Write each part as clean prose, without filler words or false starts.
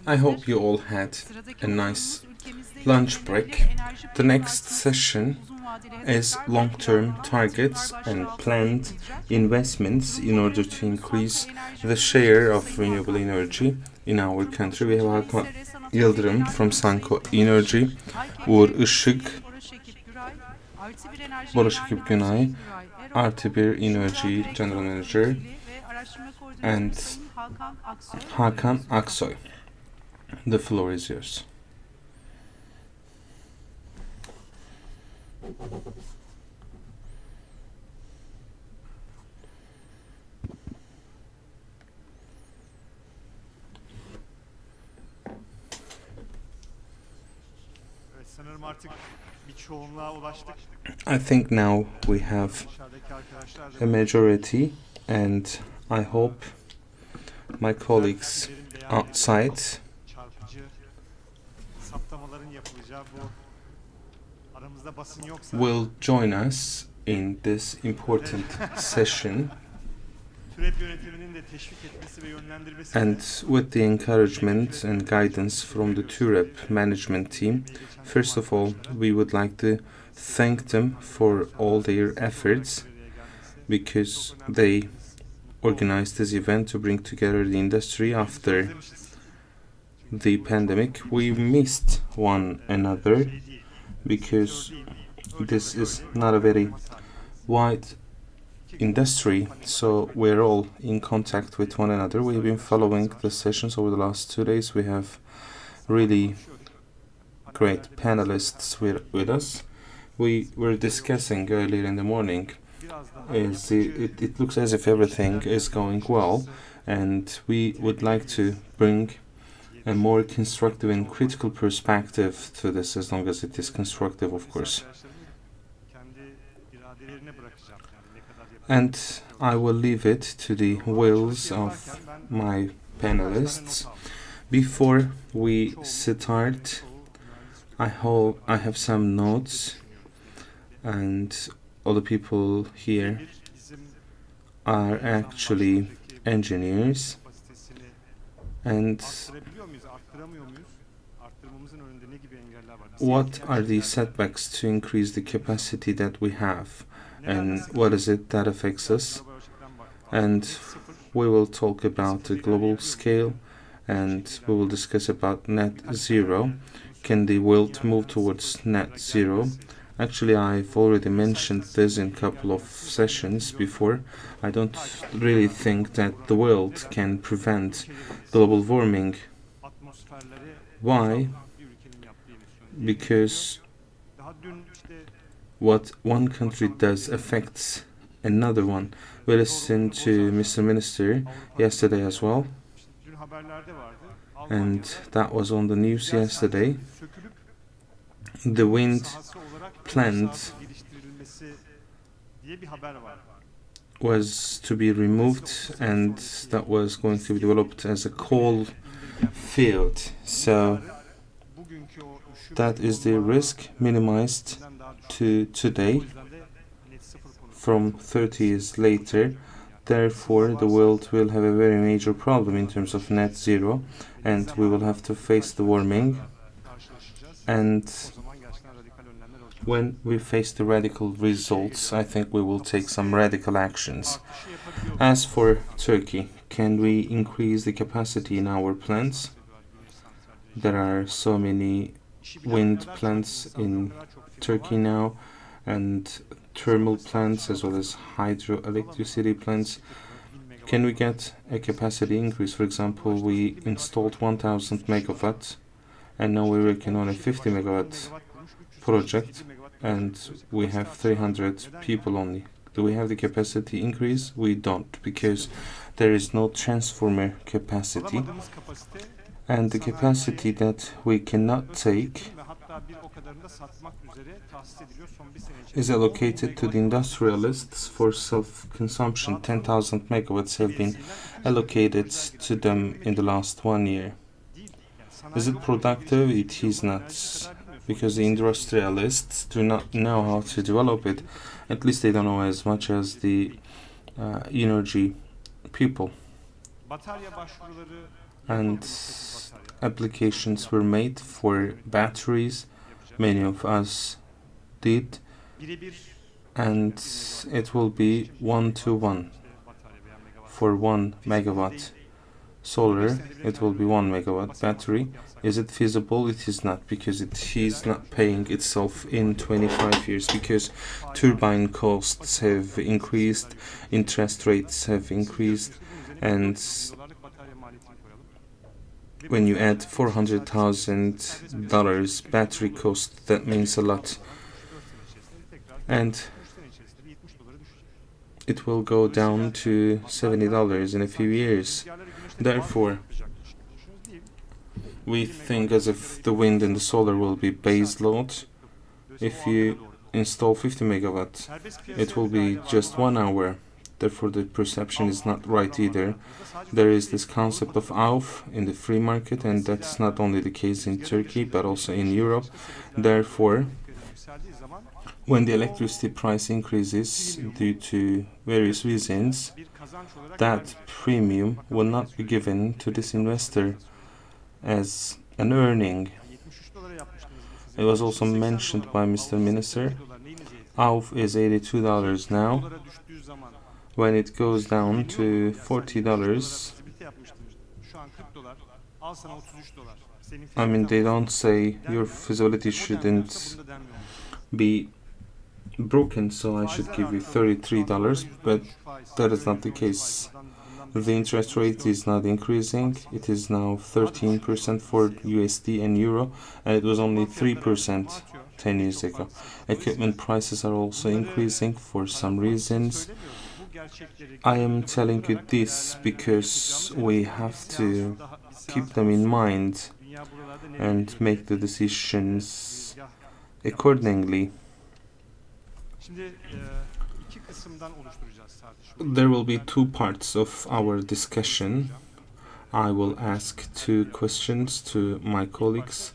I hope you all had a nice lunch break. The next session is long-term targets and planned investments in order to increase the share of renewable energy in our country. We have Hakan Yıldırım from Sanko Energy, Uğur Işık, Barış Ekip Günay, Artı Bir Energy General Manager, and Hakan Aksoy. The floor is yours. I think now we have a majority, and I hope my colleagues outside will join us in this important session, and with the encouragement and guidance from the TÜREP management team. First of all, we would like to thank them for all their efforts, because they organized this event to bring together the industry after the pandemic. We missed one another because this is not a very wide industry, so we're all in contact with one another. We've been following the sessions over the last 2 days. We have really great panelists with us. We were discussing earlier in the morning, it looks as if everything is going well, and we would like to bring a more constructive and critical perspective to this, as long as it is constructive, of course. And I will leave it to the wills of my panelists. Before we start, I hope I have some notes, and all the people here are actually engineers, and what are the setbacks to increase the capacity that we have, and what is it that affects us? And we will talk about the global scale, and we will discuss about net zero. Can the world move towards net zero? Actually, I've already mentioned this in a couple of sessions before. I don't really think that the world can prevent global warming. Why? Because what one country does affects another one. We listened to Mr. Minister yesterday as well, and that was on the news yesterday. The wind plant was to be removed, and that was going to be developed as a coal field. So that is the risk minimized to today from 30 years later. Therefore, the world will have a very major problem in terms of net zero, and we will have to face the warming. And when we face the radical results, I think we will take some radical actions. As for Turkey, can we increase the capacity in our plants? There are so many wind plants in Turkey now, and thermal plants as well as hydroelectricity plants. Can we get a capacity increase? For example, we installed 1000 megawatts, and now we're working on a 50 megawatt project, and we have 300 people only. Do we have the capacity increase? We don't, because there is no transformer capacity, and the capacity that we cannot take is allocated to the industrialists for self-consumption. 10,000 megawatts have been allocated to them in the last 1 year. Is it productive? It is not, because the industrialists do not know how to develop it. At least they don't know as much as the energy people. and applications were made for batteries. Many of us did, and it will be 1-to-1 for 1 megawatt solar. It will be 1 megawatt battery. Is it feasible? It is not, because it is not paying itself in 25 years, because turbine costs have increased, interest rates have increased, and when you add $400,000 battery cost, that means a lot. And it will go down to $70 in a few years. Therefore, we think as if the wind and the solar will be base load. If you install 50 megawatt, it will be just 1 hour. Therefore, the perception is not right either. There is this concept of AUF in the free market, and that's not only the case in Turkey, but also in Europe. Therefore, when the electricity price increases due to various reasons, that premium will not be given to this investor as an earning. It was also mentioned by Mr. Minister, AUF is $82 now. When it goes down to $40, I mean, they don't say your feasibility shouldn't be broken, so I should give you $33, but that is not the case. The interest rate is not increasing. It is now 13% for USD and Euro, and it was only 3% 10 years ago. Equipment prices are also increasing for some reasons. I am telling you this because we have to keep them in mind and make the decisions accordingly. There will be 2 parts of our discussion. I will ask 2 questions to my colleagues,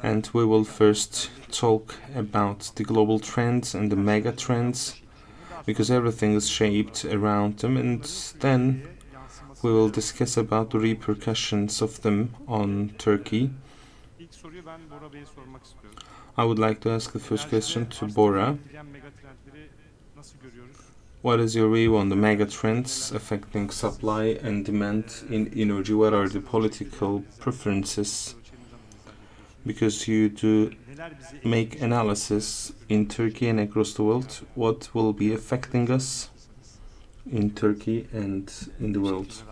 and we will first talk about the global trends and the mega trends, because everything is shaped around them, and then we will discuss about the repercussions of them on Turkey. I would like to ask the first question to Bora. What is your view on the mega trends affecting supply and demand in energy? What are the political preferences? Because you do make analysis in Turkey and across the world, what will be affecting us in Turkey and in the world?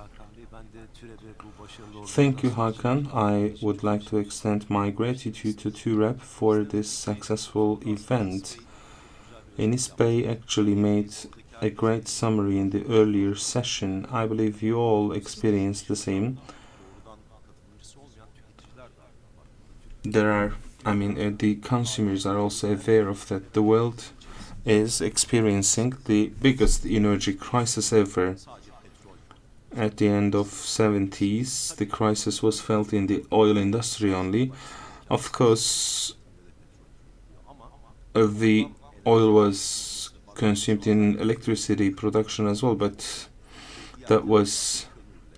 Thank you, Hakan. I would like to extend my gratitude to TÜREP for this successful event. Enis Bey actually made a great summary in the earlier session. I believe you all experienced the same. The consumers are also aware of that. The world is experiencing the biggest energy crisis ever. At the end of 70s, the crisis was felt in the oil industry only. Of course, the oil was consumed in electricity production as well, but that was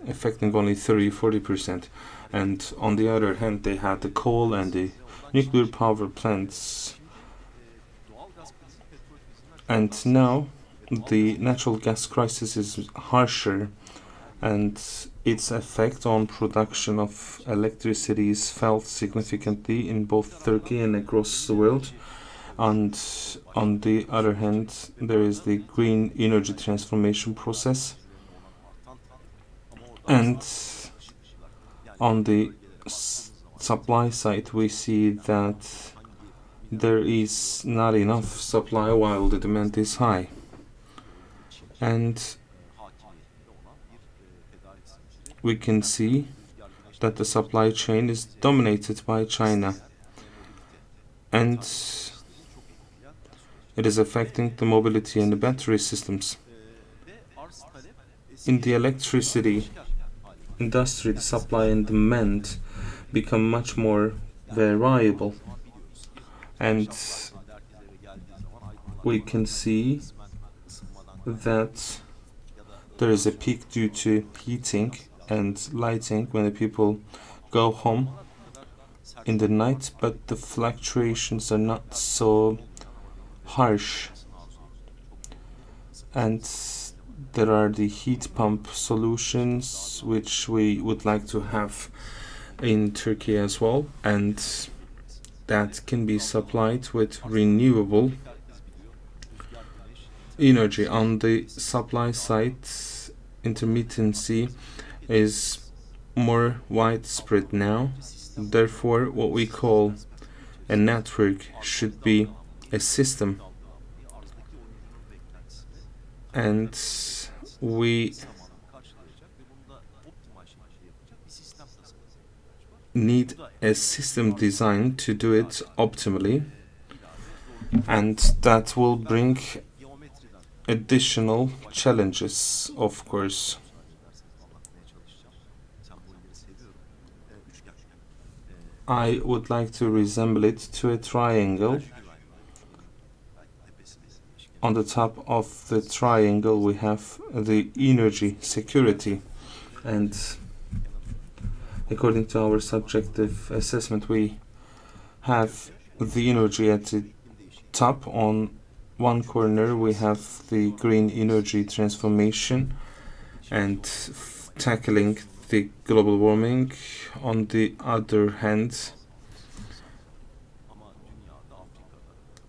affecting only 30-40%. And on the other hand, they had the coal and the nuclear power plants. And now the natural gas crisis is harsher, and its effect on production of electricity is felt significantly in both Turkey and across the world. And on the other hand, there is the green energy transformation process. And on the supply side, we see that there is not enough supply while the demand is high. And we can see that the supply chain is dominated by China. And it is affecting the mobility and the battery systems. In the electricity industry, the supply and demand become much more variable. And we can see that there is a peak due to heating and lighting when the people go home in the night, but the fluctuations are not so harsh. And there are the heat pump solutions which we would like to have in Turkey as well, and that can be supplied with renewable energy. On the supply side, intermittency is more widespread now. Therefore, what we call a network should be a system, and we need a system designed to do it optimally, and that will bring additional challenges, of course. I would like to resemble it to a triangle. On the top of the triangle we have the energy security, and according to our subjective assessment we have the energy at the top. On one corner we have the green energy transformation and tackling the global warming. On the other hand,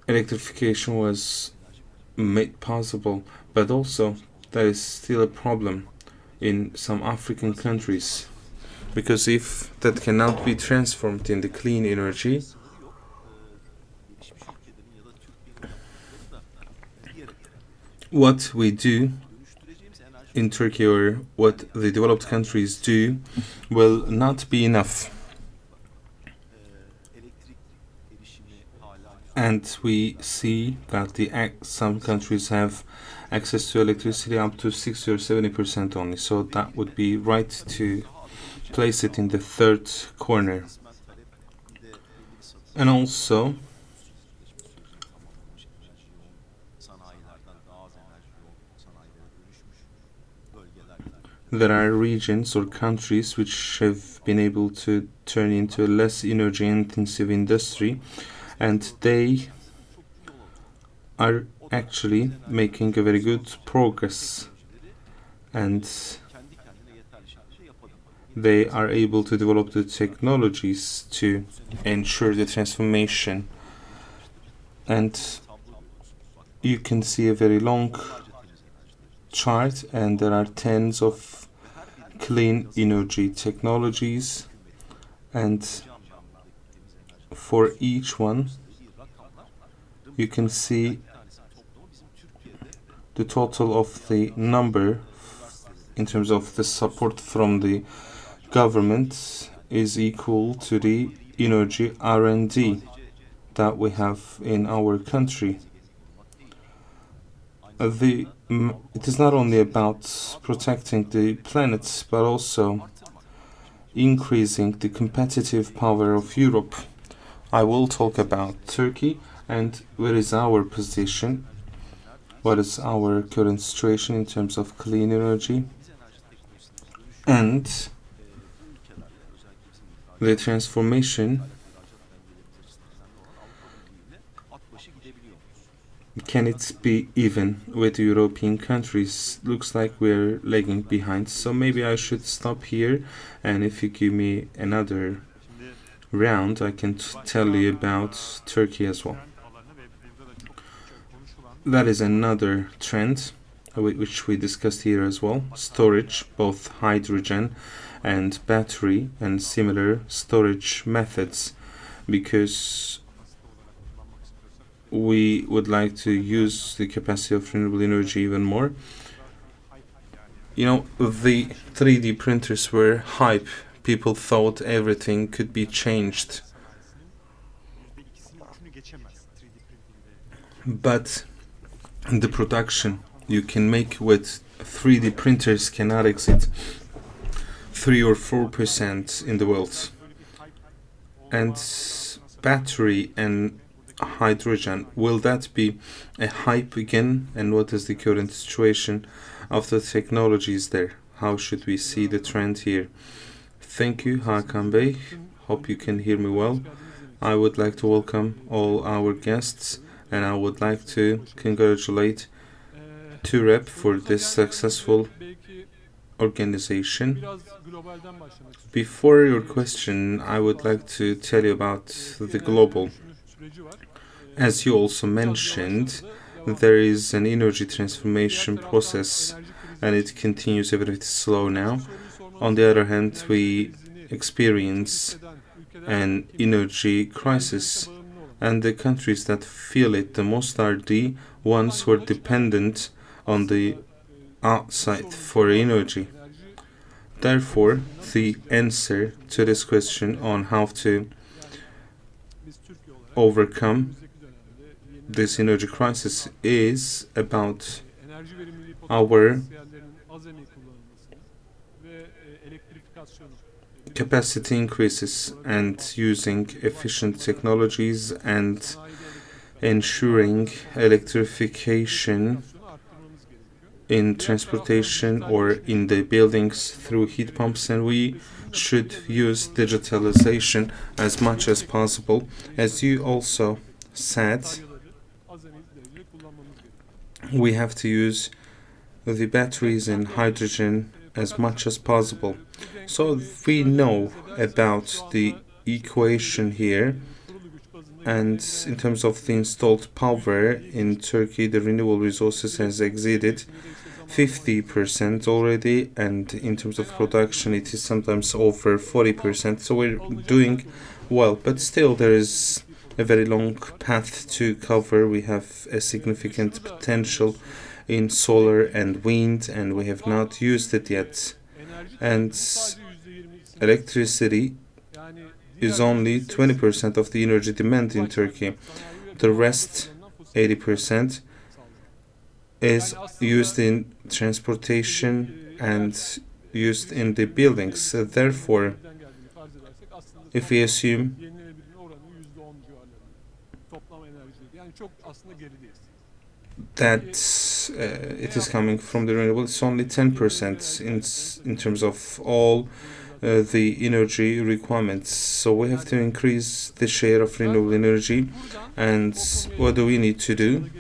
electrification was made possible, but also there is still a problem in some African countries, because if that cannot be transformed into clean energy, what we do in Turkey or what the developed countries do will not be enough. And we see that some countries have access to electricity up to 60 or 70% only, so that would be right to place it in the third corner. And also there are regions or countries which have been able to turn into a less energy intensive industry, and they are actually making a very good progress, and they are able to develop the technologies to ensure the transformation. And you can see a very long chart, and there are tens of clean energy technologies, and for each one you can see the total of the number in terms of the support from the government is equal to the energy R&D that we have in our country. It is not only about protecting the planet, but also increasing the competitive power of Europe. I will talk about Turkey and where is our position, what is our current situation in terms of clean energy, and the transformation. Can it be even with European countries? Looks like we're lagging behind, so maybe I should stop here, and if you give me another round I can tell you about Turkey as well. That is another trend which we discussed here as well: storage, both hydrogen and battery, and similar storage methods, because we would like to use the capacity of renewable energy even more. You know, the 3D printers were hype. People thought everything could be changed. But the production you can make with 3D printers cannot exceed 3 or 4% in the world. And battery and hydrogen, will that be a hype again? And what is the current situation of the technologies there? how should we see the trend here? Thank you, Hakan Bey. Hope you can hear me well. I would like to welcome all our guests, and I would like to congratulate TÜREP for this successful organization. Before your question, I would like to tell you about the global. As you also mentioned, there is an energy transformation process, and it continues a bit slow now. On the other hand, we experience an energy crisis, and the countries that feel it the most are the ones who are dependent on the outside for energy. Therefore, the answer to this question on how to overcome this energy crisis is about our capacity increases and using efficient technologies and ensuring electrification in transportation or in the buildings through heat pumps, and we should use digitalization as much as possible. As you also said, we have to use the batteries and hydrogen as much as possible. So we know about the equation here, and in terms of the installed power in Turkey, the renewable resources has exceeded 50% already, and in terms of production it is sometimes over 40%, so we're doing well, but still there is a very long path to cover. We have a significant potential in solar and wind, and we have not used it yet. And electricity is only 20% of the energy demand in Turkey. The rest, 80%, is used in transportation and used in the buildings. Therefore, if we assume that it is coming from the renewable, it's only 10% in terms of all the energy requirements. So we have to increase the share of renewable energy. And what do we need to do?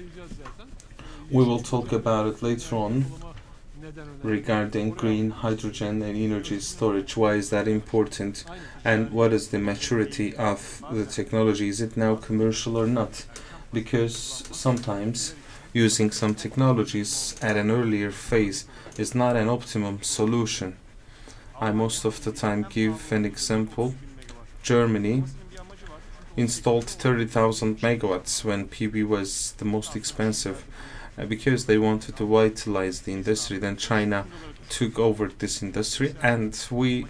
We will talk about it later on regarding green hydrogen and energy storage. Why is that important? And what is the maturity of the technology? Is it now commercial or not? Because sometimes using some technologies at an earlier phase is not an optimum solution. I most of the time give an example. Germany installed 30,000 megawatts when PV was the most expensive because they wanted to vitalize the industry. Then China took over this industry, and we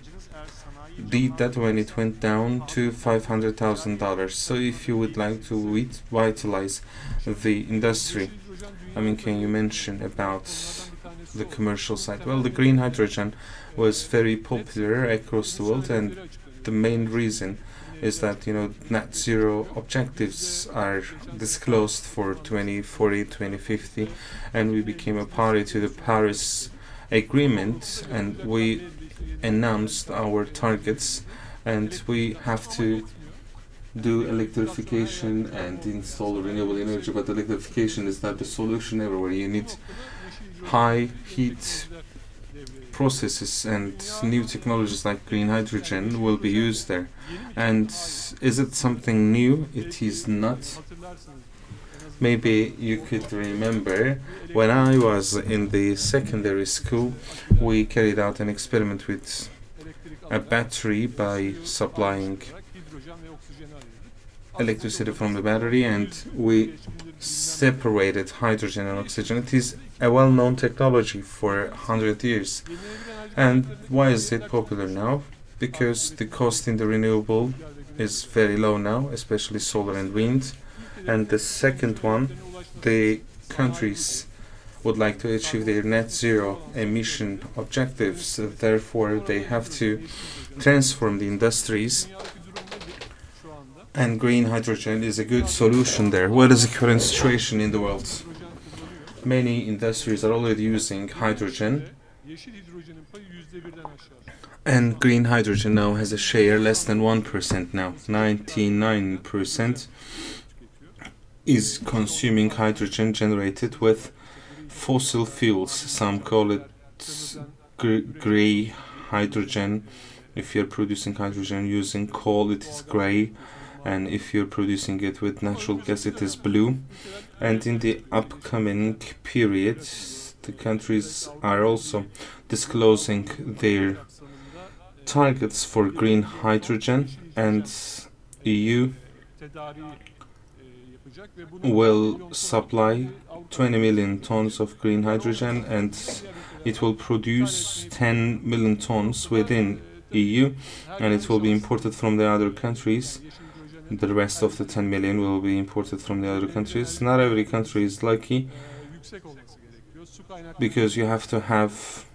did that when it went down to $500,000. So if you would like to vitalize the industry, can you mention about the commercial side? Well, the green hydrogen was very popular across the world, and the main reason is that net zero objectives are disclosed for 2040, 2050, and we became a party to the Paris Agreement, and we announced our targets, and we have to do electrification and install renewable energy, but electrification is not the solution everywhere. You need high heat processes, and new technologies like green hydrogen will be used there. And is it something new? It is not. Maybe you could remember when I was in the secondary school, we carried out an experiment with a battery by supplying electricity from the battery, and we separated hydrogen and oxygen. It is a well-known technology for 100 years. And why is it popular now? Because the cost in the renewable is very low now, especially solar and wind. And the second one, the countries would like to achieve their net zero emission objectives. Therefore, they have to transform the industries, and green hydrogen is a good solution there. What is the current situation in the world? Many industries are already using hydrogen, And green hydrogen now has a share less than 1% now. 99% is consuming hydrogen generated with fossil fuels. Some call it grey hydrogen. If you're producing hydrogen using coal, it is grey, and if you're producing it with natural gas, it is blue. And in the upcoming period, the countries are also disclosing their targets for green hydrogen, and EU will supply 20 million tons of green hydrogen, and it will produce 10 million tons within EU, and it will be imported from the other countries. The rest of the 10 million will be imported from the other countries. Not every country is lucky, because you have to have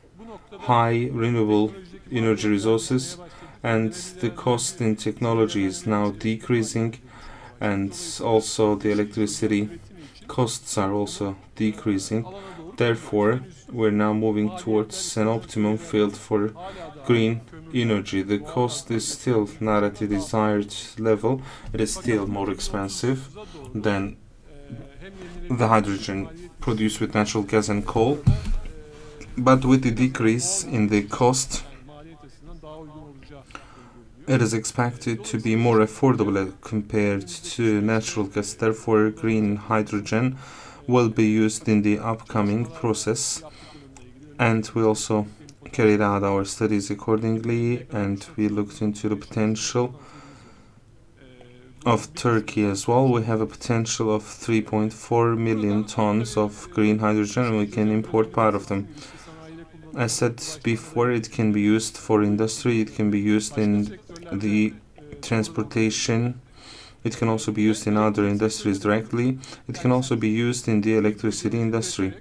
high renewable energy resources, and the cost in technology is now decreasing, and also the electricity costs are also decreasing. Therefore, we're now moving towards an optimum field for green energy. The cost is still not at the desired level. It is still more expensive than the hydrogen produced with natural gas and coal. But with the decrease in the cost, it is expected to be more affordable compared to natural gas. Therefore, green hydrogen will be used in the upcoming process, and we also carried out our studies accordingly, and we looked into the potential of Turkey as well. We have a potential of 3.4 million tons of green hydrogen, and we can import part of them. As said before, it can be used for industry, it can be used in the transportation, it can also be used in other industries directly, it can also be used in the electricity industry.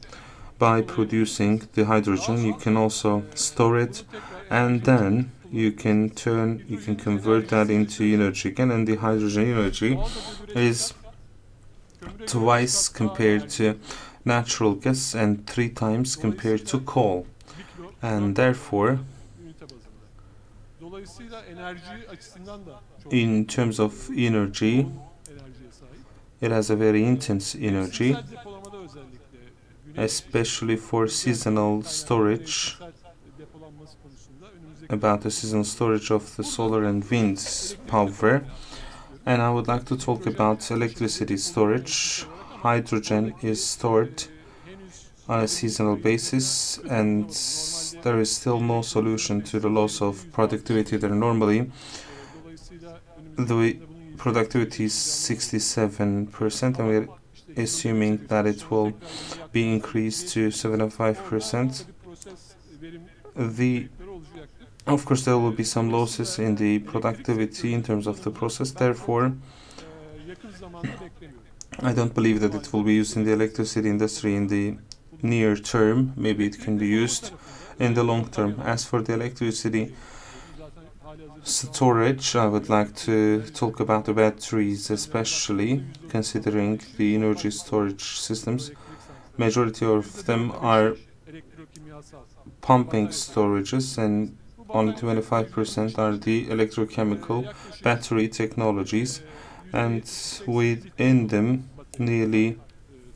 By producing the hydrogen, you can also store it, and then you can convert that into energy again, and the hydrogen energy is twice compared to natural gas and 3 times compared to coal. And therefore, in terms of energy, it has a very intense energy, especially for seasonal storage. About the seasonal storage of the solar and wind power. And I would like to talk about electricity storage. Hydrogen is stored on a seasonal basis, and there is still no solution to the loss of productivity there. Normally, the productivity is 67%, and we're assuming that it will be increased to 75%. Of course, there will be some losses in the productivity in terms of the process. Therefore, I don't believe that it will be used in the electricity industry in the near term. Maybe it can be used in the long term. As for the electricity storage, I would like to talk about the batteries, especially considering the energy storage systems. Majority of them are pumping storages, and only 25% are the electrochemical battery technologies, and within them nearly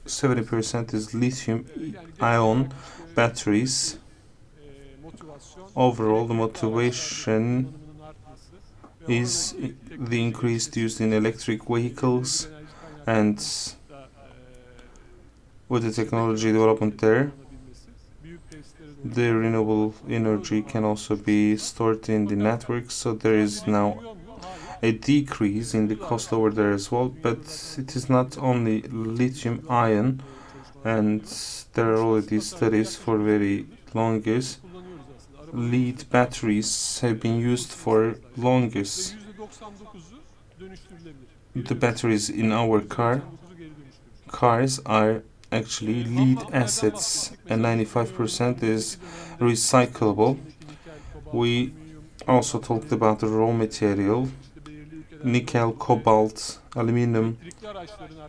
70% is lithium-ion batteries. Overall, the motivation is the increased use in electric vehicles, and with the technology development there, the renewable energy can also be stored in the network, so there is now a decrease in the cost over there as well. But it is not only lithium ion, and there are already studies for very long years. Lead batteries have been used for longest. The batteries in our cars are actually lead acids, and 95% is recyclable. We also talked about the raw material. nickel, cobalt, aluminum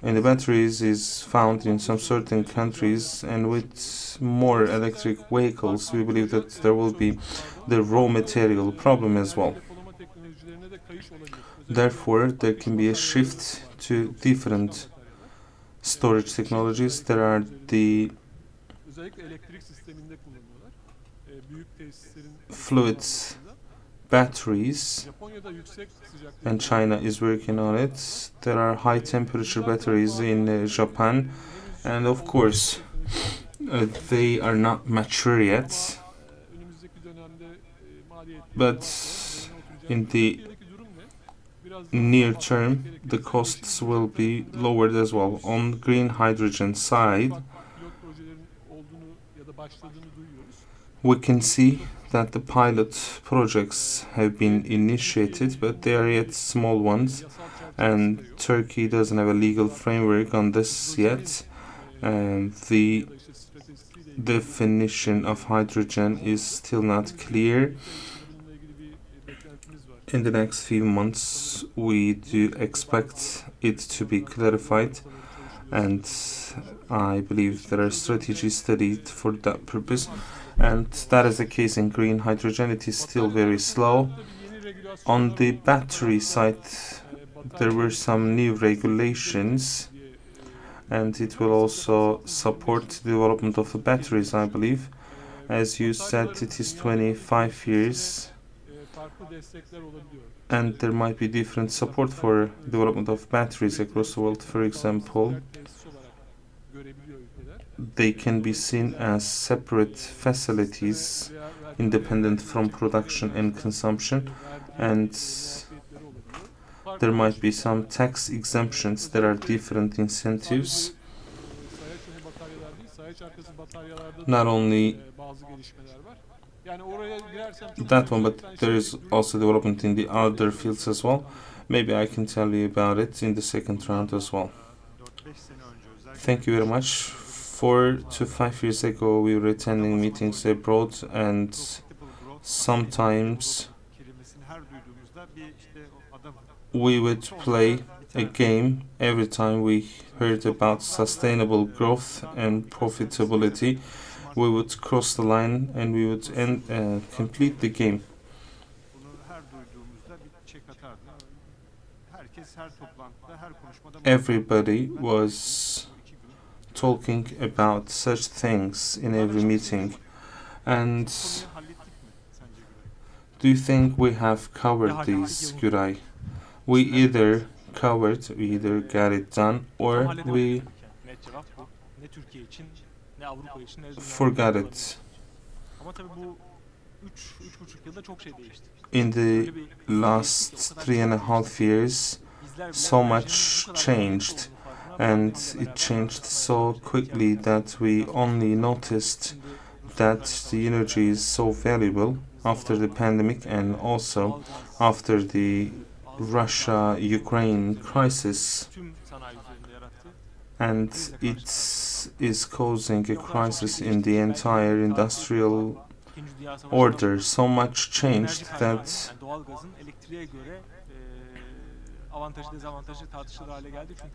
in the batteries is found in some certain countries, and with more electric vehicles we believe that there will be the raw material problem as well. Therefore, there can be a shift to different storage technologies. There are the fluids batteries, and China is working on it. There are high temperature batteries in Japan, and of course they are not mature yet, but in the near term the costs will be lowered as well. On green hydrogen side, we can see that the pilot projects have been initiated, but they are yet small ones, and Turkey doesn't have a legal framework on this yet, and the definition of hydrogen is still not clear. In the next few months we do expect it to be clarified, and I believe there are strategies studied for that purpose, and that is the case in green hydrogen. It is still very slow. On the battery side, there were some new regulations, and it will also support the development of the batteries, I believe. As you said, it is 25 years, and there might be different support for development of batteries across the world. For example, they can be seen as separate facilities, independent from production and consumption, and there might be some tax exemptions. There are different incentives, not only that one, but there is also development in the other fields as well. Maybe I can tell you about it in the second round as well. Thank you very much. 4 to 5 years ago we were attending meetings abroad, and sometimes we would play a game every time we heard about sustainable growth and profitability. We would cross the line and we would complete the game. Everybody was talking about such things in every meeting. And do you think we have covered these, Güray? We either got it done, or we forgot it. In the last 3.5 years, so much changed, and it changed so quickly that we only noticed that the energy is so valuable after the pandemic, and also after the Russia-Ukraine crisis, and it is causing a crisis in the entire industrial order. So much changed that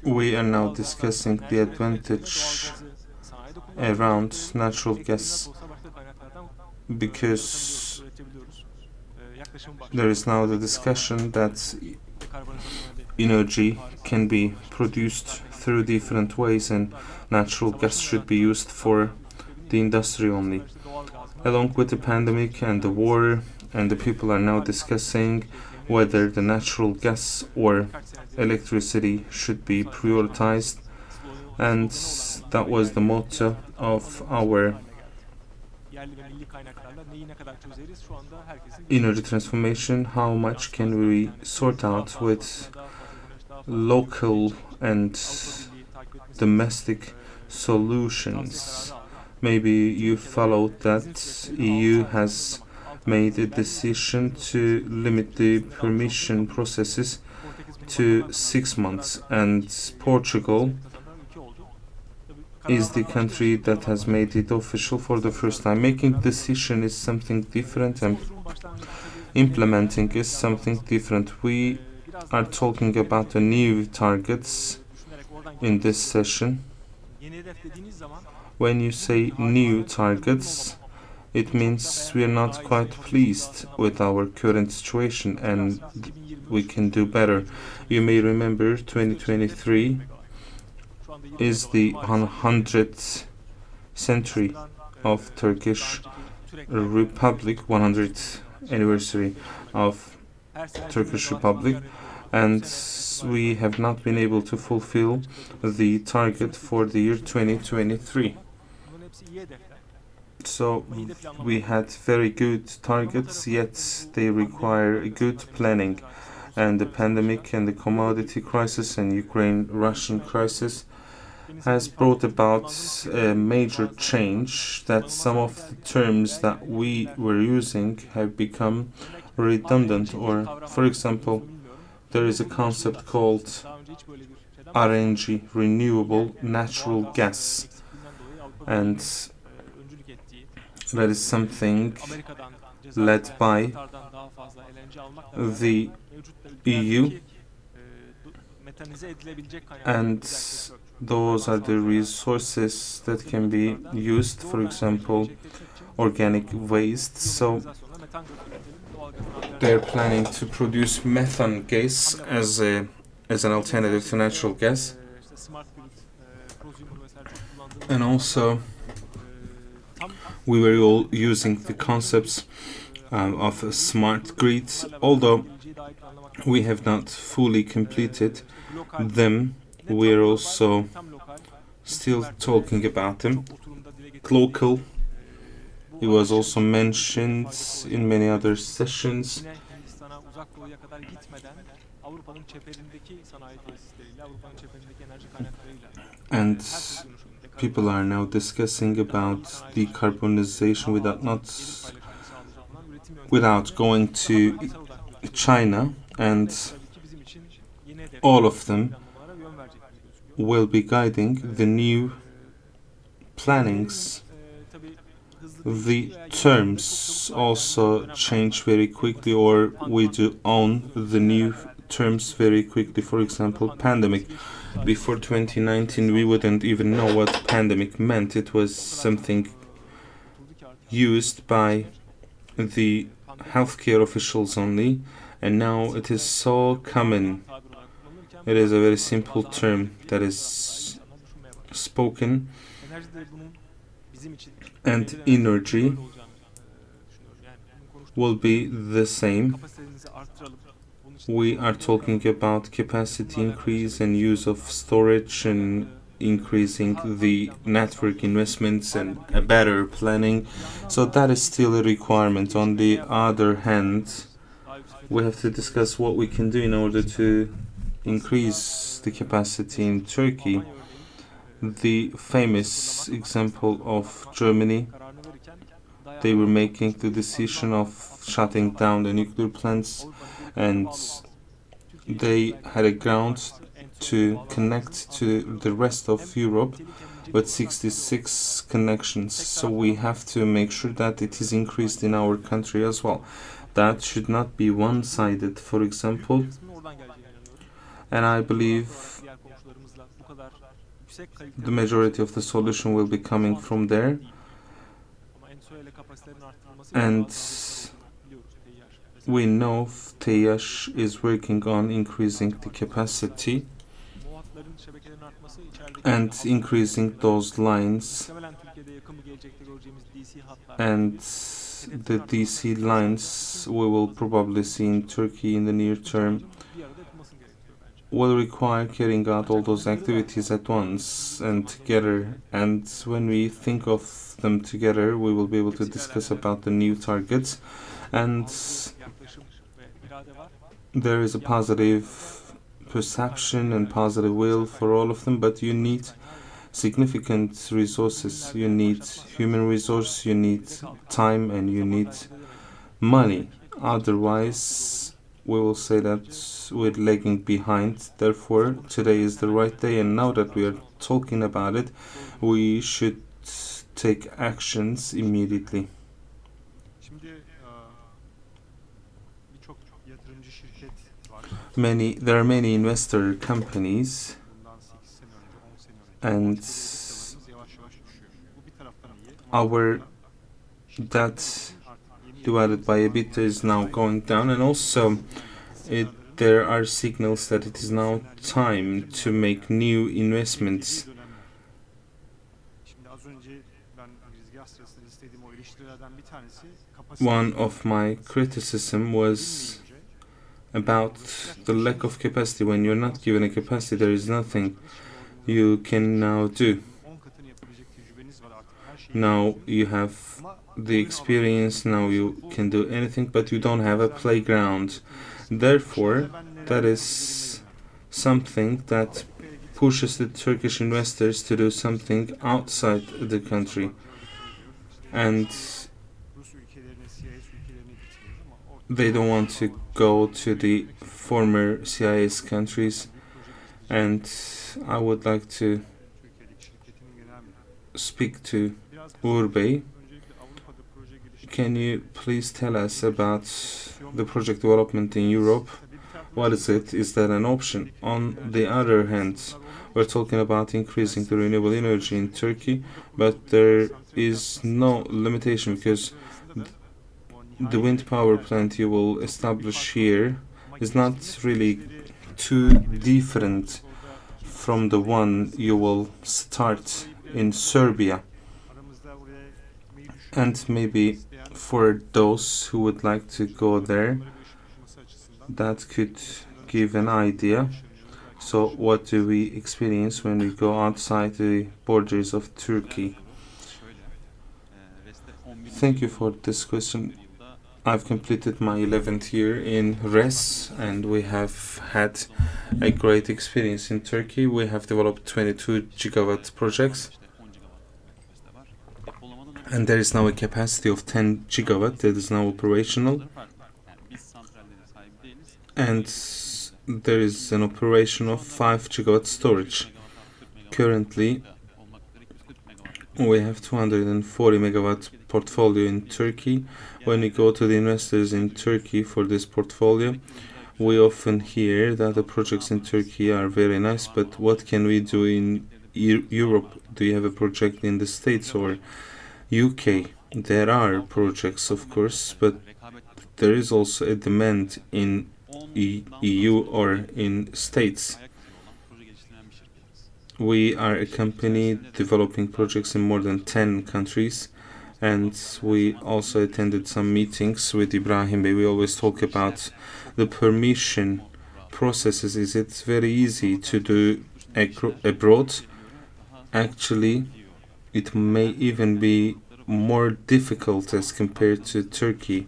we are now discussing the advantage around natural gas, because there is now the discussion that energy can be produced through different ways, and natural gas should be used for the industry only. Along with the pandemic and the war, and the people are now discussing whether the natural gas or electricity should be prioritized, and that was the motto of our energy transformation. How much can we sort out with local and domestic solutions? Maybe you followed that EU has made a decision to limit the permission processes to 6 months, and Portugal is the country that has made it official for the first time. Making decision is something different, and implementing is something different. We are talking about the new targets in this session. When you say new targets, it means we are not quite pleased with our current situation and we can do better. You may remember 2023 is the 100th century of Turkish Republic, 100th anniversary of Turkish Republic, and we have not been able to fulfill the target for the year 2023. So we had very good targets, yet they require good planning. And the pandemic and the commodity crisis and Ukraine-Russian crisis has brought about a major change that some of the terms that we were using have become redundant. Or, for example, there is a concept called RNG, renewable natural gas, and that is something led by the EU, and those are the resources that can be used, for example, organic waste. So they're planning to produce methane gas as an alternative to natural gas. And also we were all using the concepts of a smart grid, although we have not fully completed them. We're also still talking about them. Local, it was also mentioned in many other sessions. And people are now discussing about decarbonization without going to China, and all of them will be guiding the new plannings. The terms also change very quickly, or we do own the new terms very quickly. For example, pandemic. Before 2019, we wouldn't even know what pandemic meant. It was something used by the healthcare officials only, and now it is so common. It is a very simple term that is spoken, and energy will be the same. We are talking about capacity increase and use of storage and increasing the network investments and a better planning. So that is still a requirement. On the other hand, we have to discuss what we can do in order to increase the capacity in Turkey. The famous example of Germany, they were making the decision of shutting down the nuclear plants, and they had a ground to connect to the rest of Europe with 66 connections. So we have to make sure that it is increased in our country as well. That should not be one-sided, for example. And I believe the majority of the solution will be coming from there. And we know TEİAŞ is working on increasing the capacity and increasing those lines, and the DC lines we will probably see in Turkey in the near term will require carrying out all those activities at once and together, and when we think of them together we will be able to discuss about the new targets, and there is a positive perception and positive will for all of them, but you need significant resources. You need human resource, you need time, and you need money. Otherwise, we will say that we're lagging behind. Therefore, today is the right day, and now that we are talking about it, we should take actions immediately. There are many investor companies, and our debt divided by EBITDA is now going down, and also there are signals that it is now time to make new investments. One of my criticism was about the lack of capacity. When you're not given a capacity, there is nothing you can now do. Now you have the experience, now you can do anything, but you don't have a playground. Therefore, that is something that pushes the Turkish investors to do something outside the country. And they don't want to go to the former CIS countries. And I would like to speak to Uğur Bey. Can you please tell us about the project development in Europe? What is it? Is that an option? On the other hand, we're talking about increasing the renewable energy in Turkey, but there is no limitation because the wind power plant you will establish here is not really too different from the one you will start in Serbia. And maybe for those who would like to go there, that could give an idea. So what do we experience when we go outside the borders of Turkey? Thank you for this question. I've completed my 11th year in RES, and we have had a great experience in Turkey. We have developed 22 gigawatt projects, and there is now a capacity of 10 gigawatt that is now operational, and there is an operation of 5 gigawatt storage. Currently, we have 240 megawatt portfolio in Turkey. When we go to the investors in Turkey for this portfolio, we often hear that the projects in Turkey are very nice, but what can we do in Europe? Do you have a project in the States or UK? There are projects, of course, but there is also a demand in EU or in States. We are a company developing projects in more than 10 countries, and we also attended some meetings with Ibrahim Bey. We always talk about the permission processes. Is it very easy to do abroad? Actually, it may even be more difficult as compared to Turkey.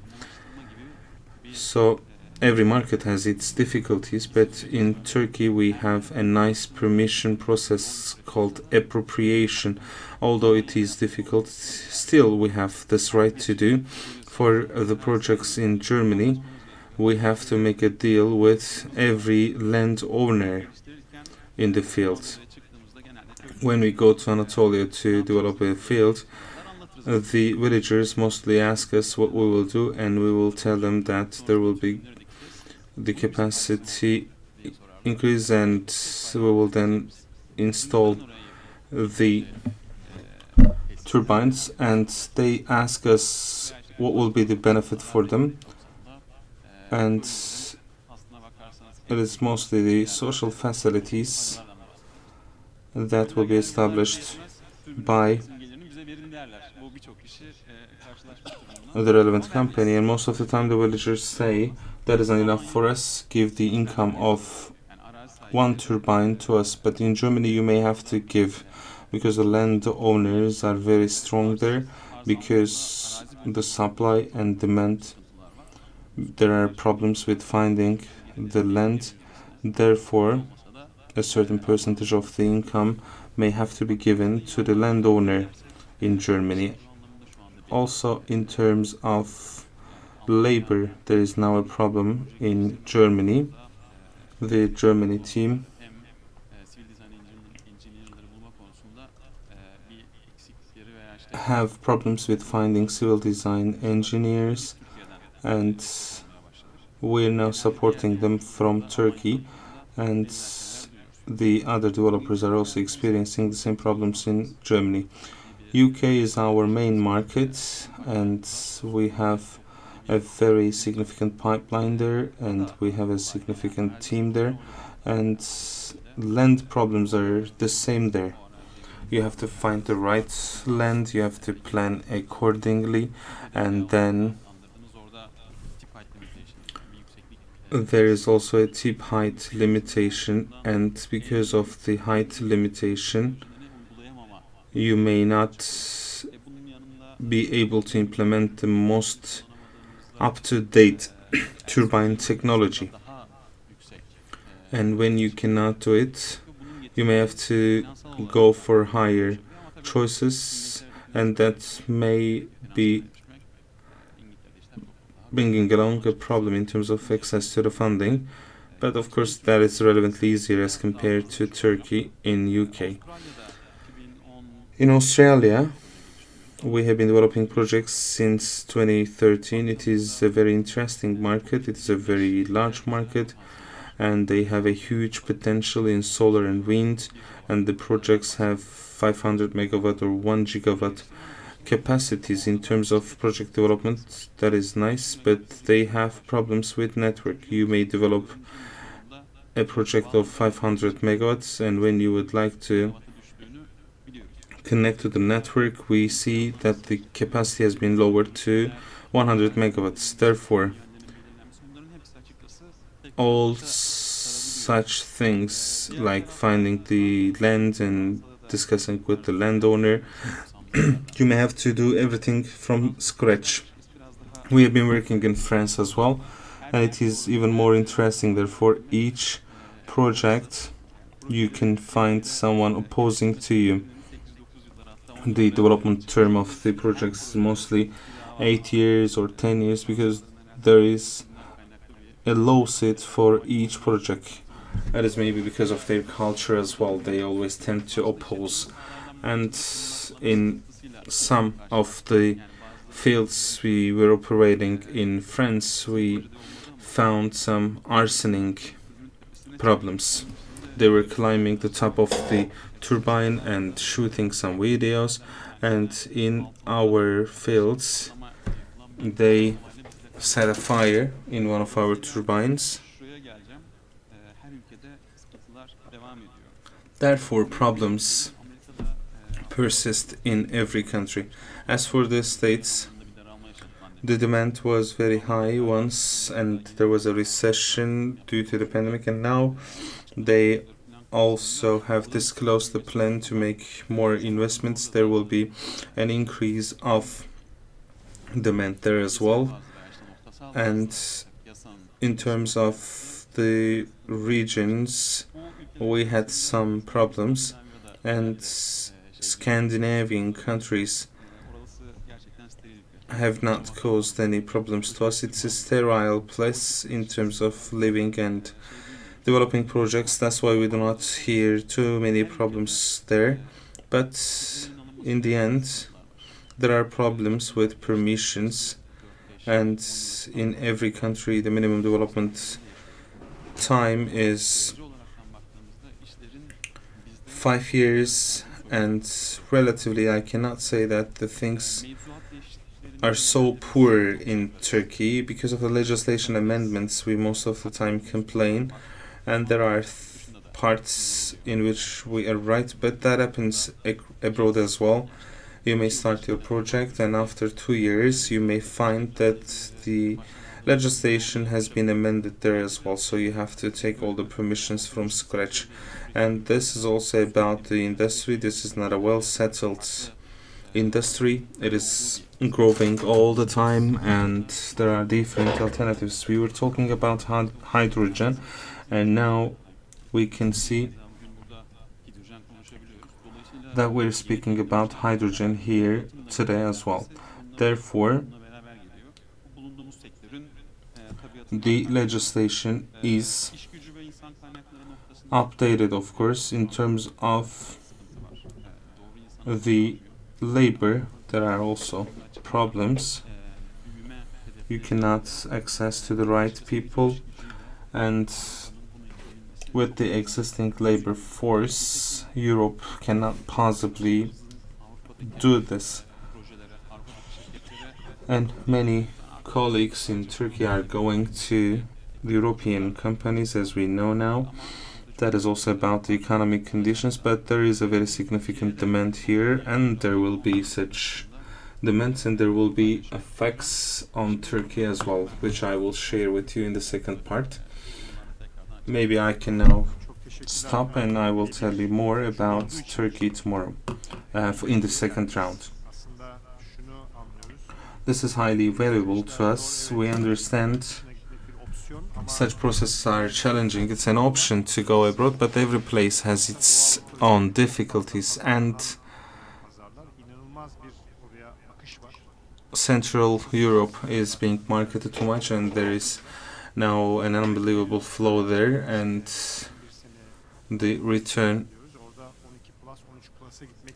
So every market has its difficulties, but in Turkey we have a nice permission process called appropriation. Although it is difficult, still we have this right to do. For the projects in Germany, we have to make a deal with every landowner in the field. When we go to Anatolia to develop a field, the villagers mostly ask us what we will do, and we will tell them that there will be the capacity increase, and we will then install the turbines, and they ask us what will be the benefit for them, and it is mostly the social facilities that will be established by the relevant company, and most of the time the villagers say that is not enough for us, give the income of one turbine to us. But in Germany you may have to give, because the landowners are very strong there, because the supply and demand, there are problems with finding the land. Therefore, a certain percentage of the income may have to be given to the landowner in Germany. Also, in terms of labor, there is now a problem in Germany. The Germany team have problems with finding civil design engineers, and We're now supporting them from Turkey, and the other developers are also experiencing the same problems in Germany. UK is our main market, and we have a very significant pipeline there, and we have a significant team there, and land problems are the same there. You have to find the right land, you have to plan accordingly, and then there is also a tip height limitation, and because of the height limitation, you may not be able to implement the most up-to-date turbine technology. And when you cannot do it, you may have to go for higher choices, and that may be bringing along a problem in terms of access to the funding. But of course, that is relevantly easier as compared to Turkey in UK. In Australia, we have been developing projects since 2013. It is a very interesting market. It is a very large market, and they have a huge potential in solar and wind, and the projects have 500 megawatt or 1 gigawatt capacities in terms of project development. That is nice, but they have problems with network. You may develop a project of 500 megawatts, and when you would like to connect to the network, we see that the capacity has been lowered to 100 megawatts. Therefore, all such things like finding the land and discussing with the landowner, you may have to do everything from scratch. We have been working in France as well, and it is even more interesting. Therefore, each project you can find someone opposing to you. The development term of the projects is mostly 8 years or 10 years, because there is a lawsuit for each project. That is maybe because of their culture as well. They always tend to oppose. And in some of the fields we were operating in France, we found some arsonic problems. They were climbing the top of the turbine and shooting some videos, and in our fields they set a fire in one of our turbines. Therefore, problems persist in every country. As for the States, the demand was very high once, and there was a recession due to the pandemic, and now they also have disclosed the plan to make more investments. There will be an increase of demand there as well. And in terms of the regions, we had some problems, and Scandinavian countries have not caused any problems to us. It's a sterile place in terms of living and developing projects. That's why we do not hear too many problems there. But in the end, there are problems with permissions, and in every country the minimum development time is 5 years, and relatively I cannot say that the things are so poor in Turkey. Because of the legislation amendments, we most of the time complain, and there are parts in which we are right, but that happens abroad as well. You may start your project, and after 2 years you may find that the legislation has been amended there as well, so you have to take all the permissions from scratch. And this is also about the industry. This is not a well settled industry. It is growing all the time, and there are different alternatives. We were talking about hydrogen, and now we can see that we're speaking about hydrogen here today as well. Therefore, the legislation is updated, of course, in terms of the labor. There are also problems. you cannot access to the right people, and with the existing labor force, Europe cannot possibly do this. And many colleagues in Turkey are going to the European companies, as we know now. That is also about the economic conditions, but there is a very significant demand here, and there will be such demands, and there will be effects on Turkey as well, which I will share with you in the second part. Maybe I can now stop and I will tell you more about Turkey tomorrow in the second round. This is highly valuable to us. We understand such processes are challenging. It's an option to go abroad, but every place has its own difficulties, and Central Europe is being marketed too much, and there is now an unbelievable flow there, and the return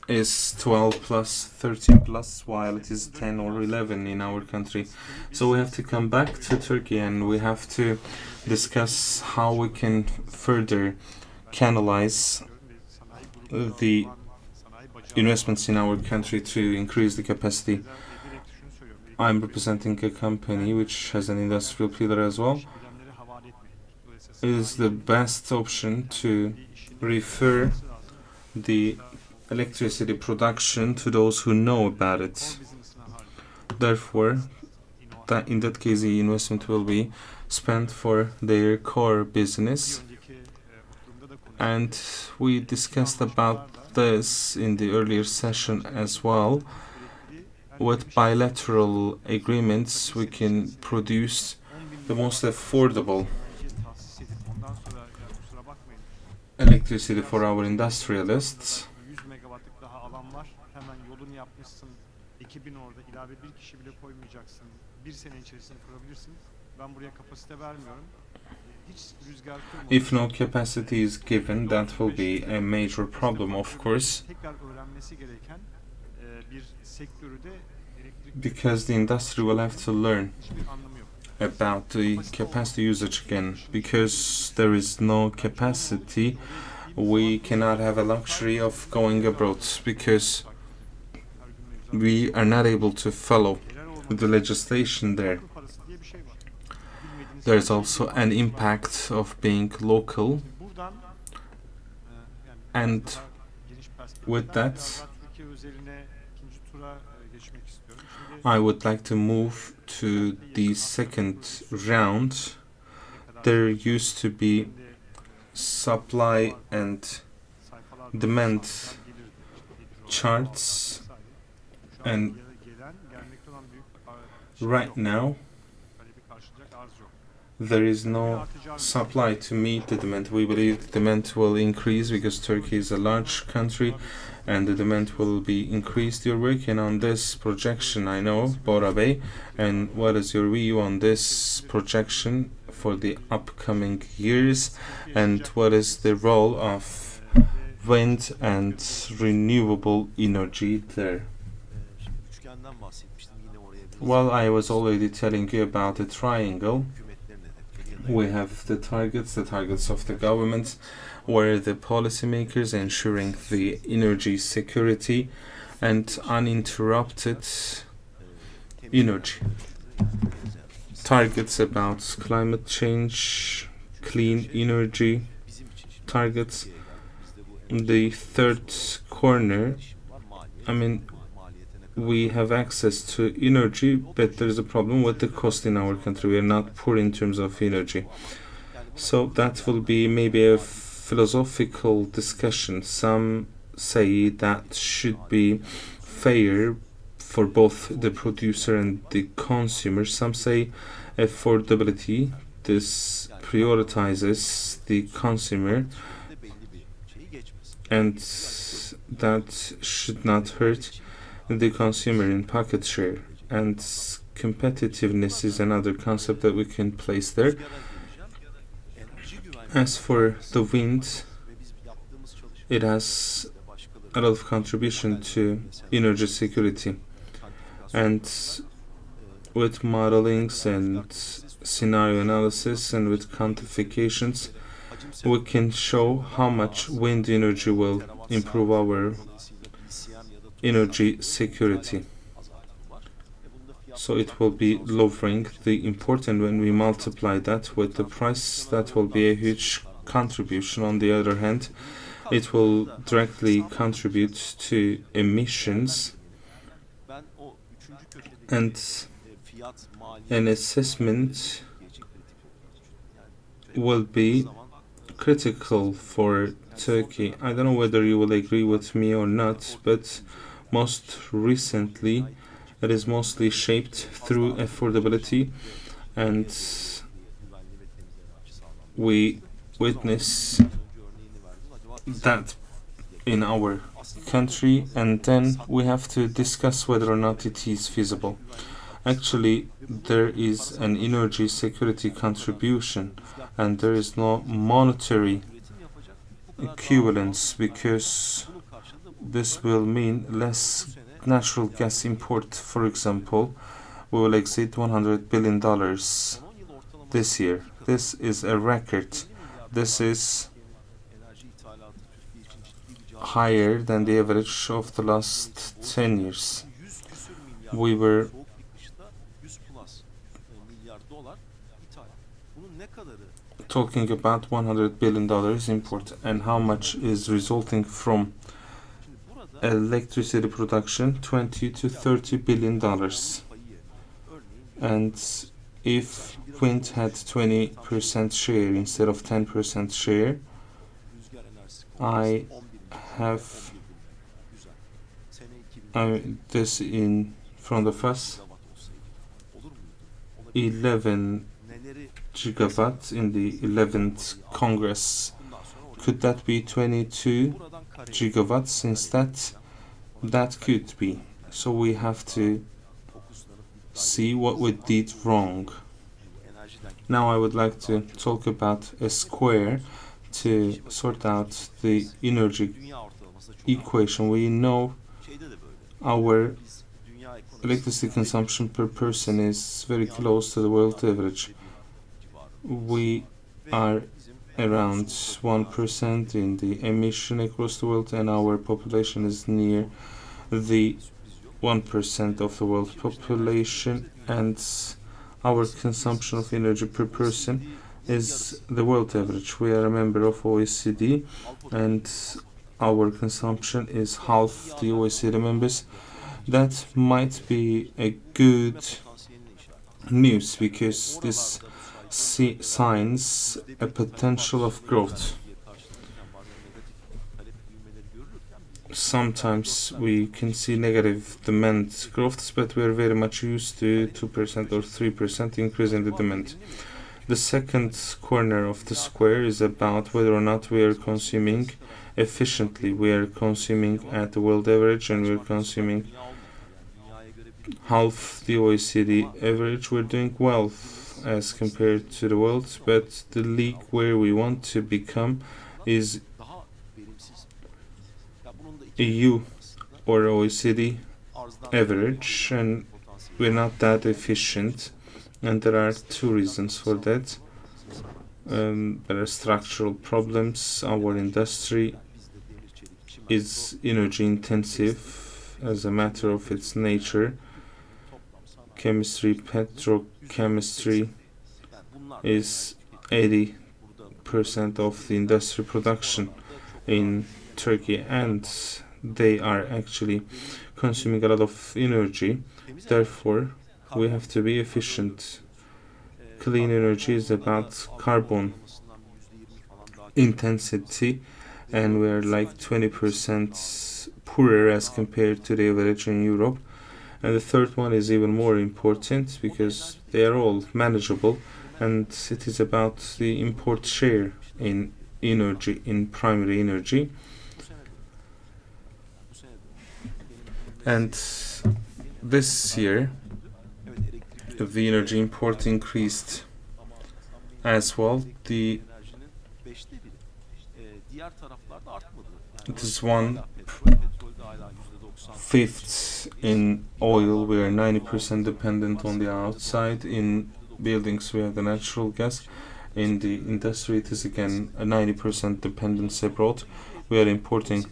is 12 plus 13 plus, while it is 10 or 11 in our country. So we have to come back to Turkey, and we have to discuss how we can further canalize the investments in our country to increase the capacity. I'm representing a company which has an industrial pillar as well. It is the best option to refer the electricity production to those who know about it. Therefore, in that case, the investment will be spent for their core business. And we discussed about this in the earlier session as well. With bilateral agreements, we can produce the most affordable electricity for our industrialists. If no capacity is given, that will be a major problem, of course, because the industry will have to learn about the capacity usage again. Because there is no capacity, we cannot have a luxury of going abroad, because we are not able to follow the legislation there. There is also an impact of being local, and with that, I would like to move to the second round. There used to be supply and demand charts, and right now there is no supply to meet the demand. We believe the demand will increase because Turkey is a large country and the demand will be increased. You're working on this projection, I know, Bora Bey, and what is your view on this projection for the upcoming years, and what is the role of wind and renewable energy there? Well, I was already telling you about the triangle. We have the targets of the government, where the policymakers ensuring the energy security and uninterrupted energy. Targets about climate change, clean energy targets. The third corner, we have access to energy, but there is a problem with the cost in our country. We are not poor in terms of energy. So that will be maybe a philosophical discussion. Some say that should be fair for both the producer and the consumer. Some say affordability. This prioritizes the consumer, and that should not hurt the consumer in pocket share. And competitiveness is another concept that we can place there. As for the wind, it has a lot of contribution to energy security, and with modelings and scenario analysis and with quantifications, we can show how much wind energy will improve our energy security. So it will be lowering the import, and when we multiply that with the price, that will be a huge contribution. On the other hand, it will directly contribute to emissions, and an assessment will be critical for Turkey. I don't know whether you will agree with me or not, but most recently it is mostly shaped through affordability, and we witness that in our country, and then we have to discuss whether or not it is feasible. Actually, there is an energy security contribution, and there is no monetary equivalence, because this will mean less natural gas import. For example, we will exceed $100 billion this year. This is a record. This is higher than the average of the last 10 years. We were talking about $100 billion import, and how much is resulting from electricity production? $20 to $30 billion. And if wind had 20% share instead of 10% share, I have this in front of us, 11 gigawatts in the 11th Congress. Could that be 22 gigawatts instead? That could be. So we have to see what we did wrong. Now I would like to talk about a square to sort out the energy equation. We know our electricity consumption per person is very close to the world average. We are around 1% in the emission across the world, and our population is near the 1% of the world population, and our consumption of energy per person is the world average. We are a member of OECD, and our consumption is half the OECD members. That might be a good news, because this signs a potential of growth. Sometimes we can see negative demand growths, but we are very much used to 2% or 3% increase in the demand. The second corner of the square is about whether or not we are consuming efficiently. We are consuming at the world average, and we are consuming half the OECD average. We're doing well as compared to the world, but the league where we want to become is EU or OECD average, and we're not that efficient, and there are two reasons for that. There are structural problems. Our industry is energy intensive as a matter of its nature. Chemistry, petrochemistry is 80% of the industry production in Turkey, and they are actually consuming a lot of energy. Therefore, we have to be efficient. Clean energy is about carbon intensity, and we are like 20% poorer as compared to the average in Europe. And the third one is even more important, because they are all manageable, and it is about the import share in energy, in primary energy. And this year the energy import increased as well. It is one fifth in oil. We are 90% dependent on the outside. In buildings, we have the natural gas. In the industry, it is again a 90% dependence abroad. We are importing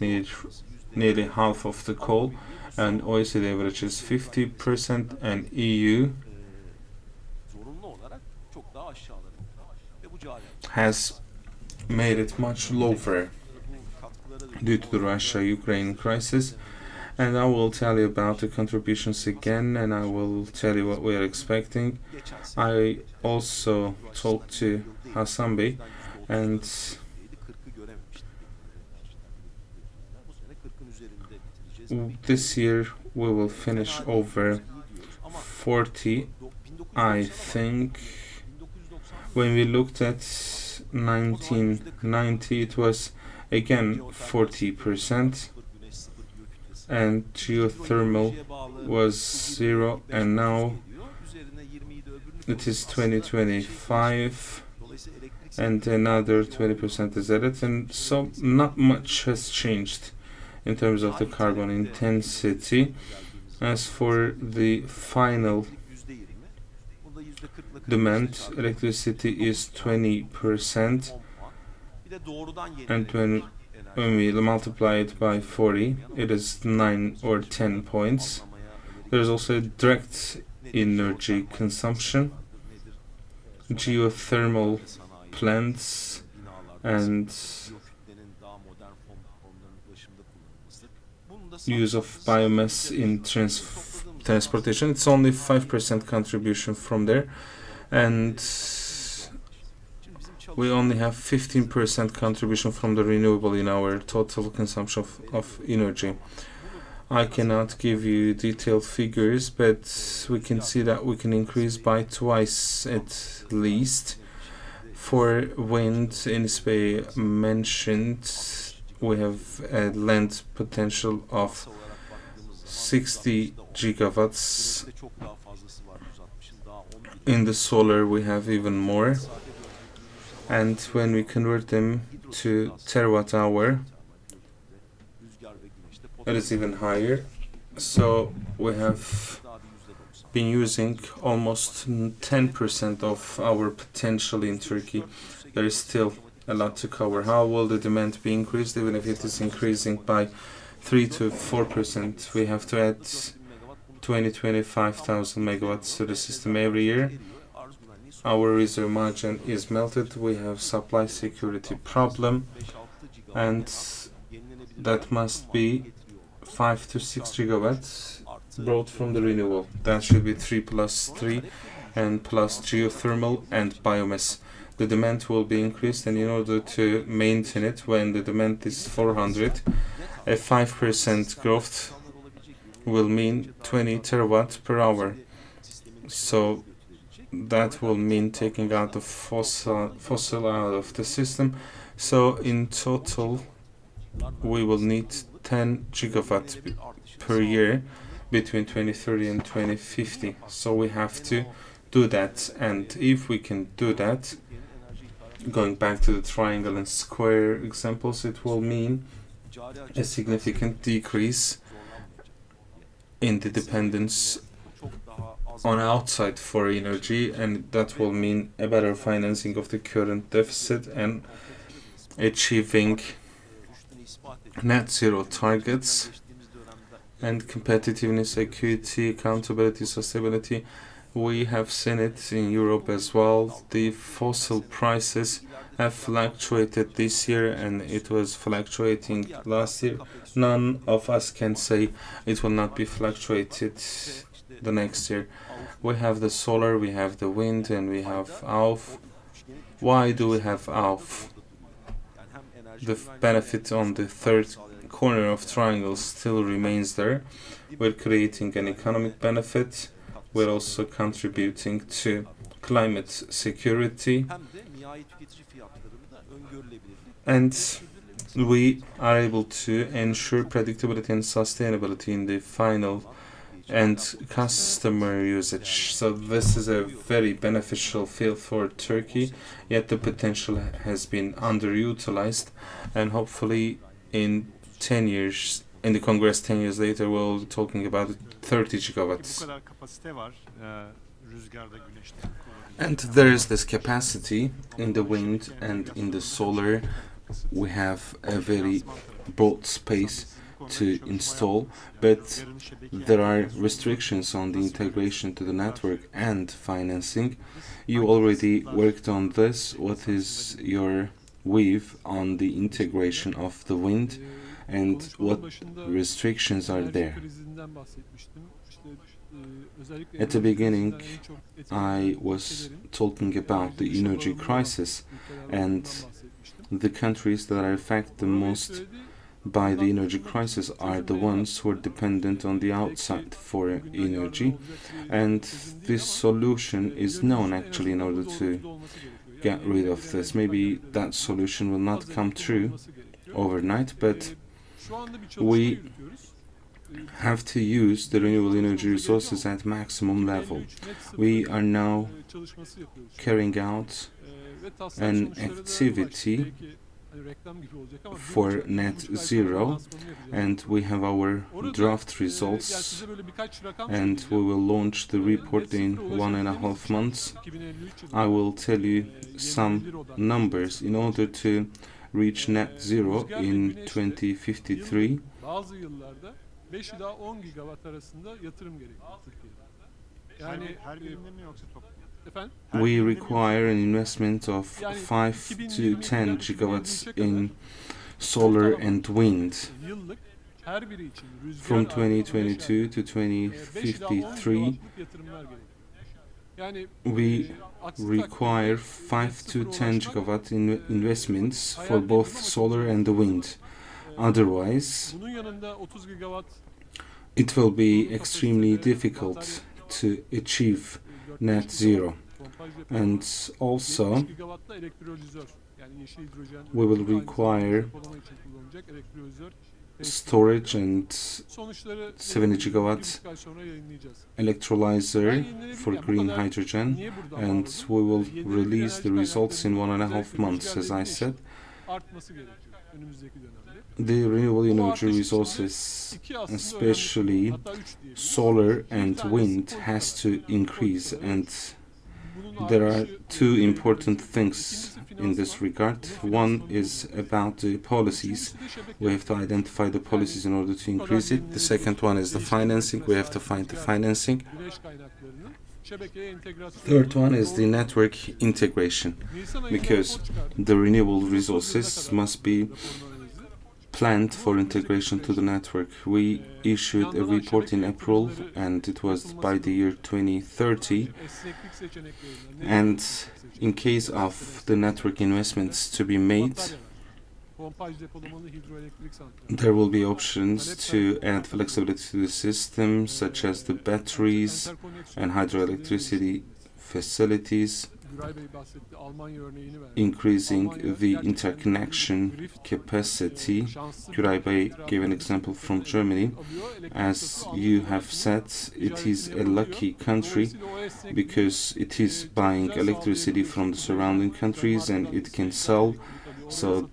nearly half of the coal, and OECD average is 50%, and EU has made it much lower due to the Russia-Ukraine crisis. And I will tell you about the contributions again, and I will tell you what we are expecting. I also talked to Hasan Bey, and this year we will finish over 40, I think. When we looked at 1990, it was again 40%, and geothermal was 0, and now it is 2025, and another 20% is added, and so not much has changed in terms of the carbon intensity. As for the final demand, electricity is 20%, and when we multiply it by 40, it is 9 or 10 points. There is also direct energy consumption, geothermal plants, and use of biomass in transportation. It's only 5% contribution from there, and we only have 15% contribution from the renewable in our total consumption of energy. I cannot give you detailed figures, but we can see that we can increase by twice at least. For wind, Enis mentioned, we have a land potential of 60 gigawatts. In the solar, we have even more. And when we convert them to terawatt hour, it is even higher. So we have been using almost 10% of our potential in Turkey. There is still a lot to cover. How will the demand be increased? Even if it is increasing by 3 to 4%, we have to add 25,000 megawatts to the system every year. Our reserve margin is melted. We have supply security problem, and that must be 5 to 6 gigawatts brought from the renewable. That should be 3 plus 3 and plus geothermal and biomass. The demand will be increased, and in order to maintain it, when the demand is 400, a 5% growth will mean 20 terawatt per hour. So that will mean taking out the fossil out of the system. So in total, we will need 10 gigawatts per year between 2030 and 2050. So we have to do that, and if we can do that, going back to the triangle and square examples, it will mean a significant decrease in the dependence on outside for energy, and that will mean a better financing of the current deficit and achieving net zero targets and competitiveness, equity, accountability, sustainability. We have seen it in Europe as well. The fossil prices have fluctuated this year, and it was fluctuating last year. None of us can say it will not be fluctuated the next year. We have the solar, we have the wind, and we have AUF. Why do we have AUF? The benefit on the third corner of triangle still remains there. We're creating an economic benefit. We're also contributing to climate security, and we are able to ensure predictability and sustainability in the final and customer usage. So this is a very beneficial field for Turkey, yet the potential has been underutilized, and hopefully in 10 years in the Congress 10 years later, we're talking about 30 gigawatts. And there is this capacity in the wind and in the solar. We have a very broad space to install, but there are restrictions on the integration to the network and financing. You already worked on this. What is your view on the integration of the wind and what restrictions are there? At the beginning, I was talking about the energy crisis, and the countries that are affected the most by the energy crisis are the ones who are dependent on the outside for energy, and this solution is known actually in order to get rid of this. Maybe that solution will not come true overnight, but we have to use the renewable energy resources at maximum level. We are now carrying out an activity for net zero, and we have our draft results, and we will launch the report in 1.5 months. I will tell you some numbers. In order to reach net zero in 2053, we require an investment of 5 to 10 gigawatts in solar and wind. From 2022 to 2053, we require 5 to 10 gigawatt investments for both solar and the wind. Otherwise, it will be extremely difficult to achieve net zero. And also, we will require storage and 70 gigawatt electrolyzer for green hydrogen, and we will release the results in 1.5 months. As I said, the renewable energy resources, especially solar and wind, has to increase, and there are two important things in this regard. One is about the policies. We have to identify the policies in order to increase it. The second one is the financing. We have to find the financing. Third one is the network integration, because the renewable resources must be planned for integration to the network. We issued a report in April, and it was by the year 2030. And in case of the network investments to be made, there will be options to add flexibility to the system, such as the batteries and hydroelectricity facilities, increasing the interconnection capacity. Güray Bey gave an example from Germany. As you have said, it is a lucky country because it is buying electricity from the surrounding countries and it can sell. So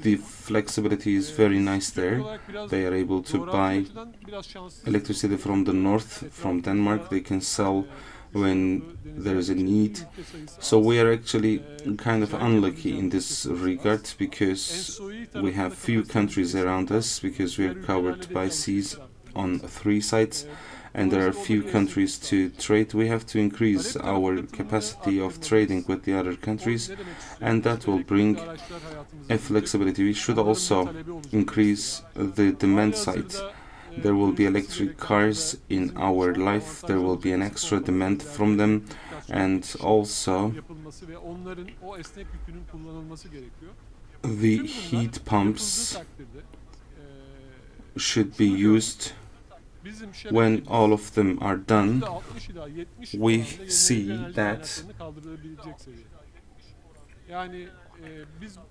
the flexibility is very nice there. They are able to buy electricity from the north, from Denmark. They can sell when there is a need. So we are actually kind of unlucky in this regard because we have few countries around us, because we are covered by seas on 3 sides, and there are few countries to trade. We have to increase our capacity of trading with the other countries, and that will bring a flexibility. We should also increase the demand side. There will be electric cars in our life. There will be an extra demand from them, and also the heat pumps should be used. When all of them are done, we see that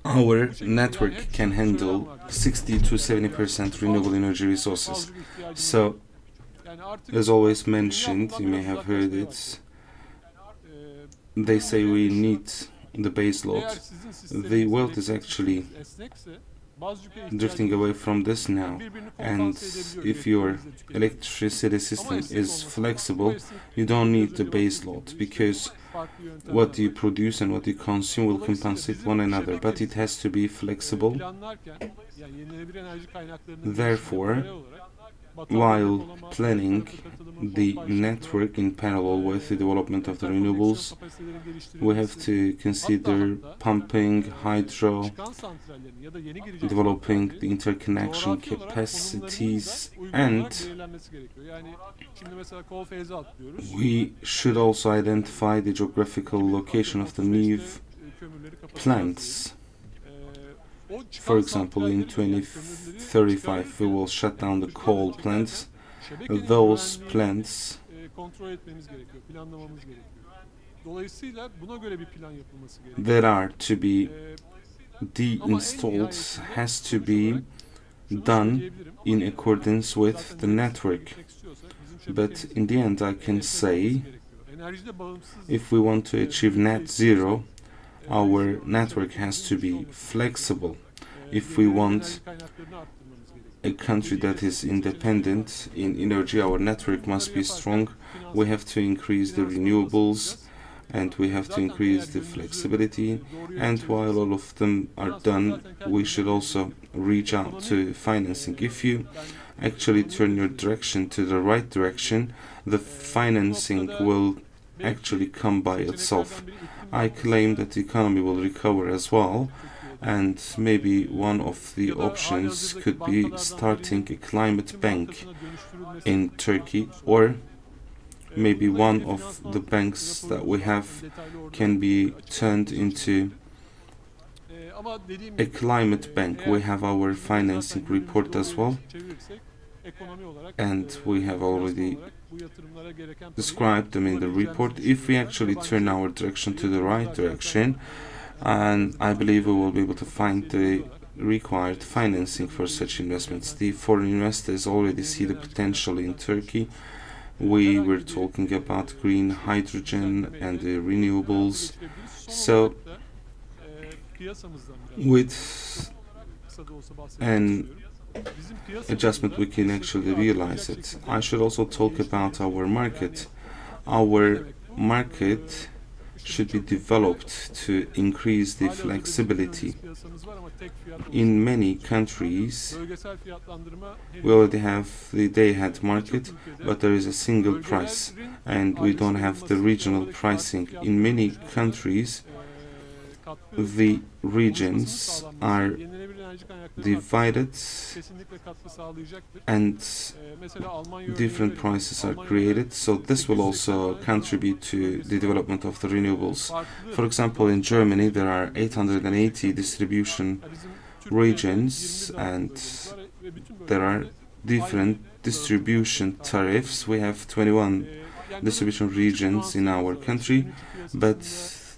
our network can handle 60 to 70% renewable energy resources. So, as always mentioned, you may have heard it, they say we need the base load. The world is actually drifting away from this now. And if your electricity system is flexible, you don't need the base load, because what you produce and what you consume will compensate one another, but it has to be flexible. Therefore, while planning the network in parallel with the development of the renewables, we have to consider pumping, hydro, developing the interconnection capacities, and we should also identify the geographical location of the new plants. For example, in 2035 we will shut down the coal plants. Those plants that are to be deinstalled has to be done in accordance with the network. But in the end, I can say, if we want to achieve net zero, our network has to be flexible. If we want a country that is independent in energy, our network must be strong. We have to increase the renewables, and we have to increase the flexibility. And while all of them are done, we should also reach out to financing. If you actually turn your direction to the right direction, the financing will actually come by itself. I claim that the economy will recover as well, and maybe one of the options could be starting a climate bank in Turkey, or maybe one of the banks that we have can be turned into a climate bank. We have our financing report as well, and we have already described them in the report. If we actually turn our direction to the right direction, and I believe we will be able to find the required financing for such investments. The foreign investors already see the potential in Turkey. We were talking about green hydrogen and the renewables. So with an adjustment we can actually realize it. I should also talk about our market. Our market should be developed to increase the flexibility. In many countries, we already have the day-ahead market, but there is a single price, and we don't have the regional pricing. In many countries, the regions are divided and different prices are created, so this will also contribute to the development of the renewables. For example, in Germany there are 880 distribution regions, and there are different distribution tariffs. We have 21 distribution regions in our country, but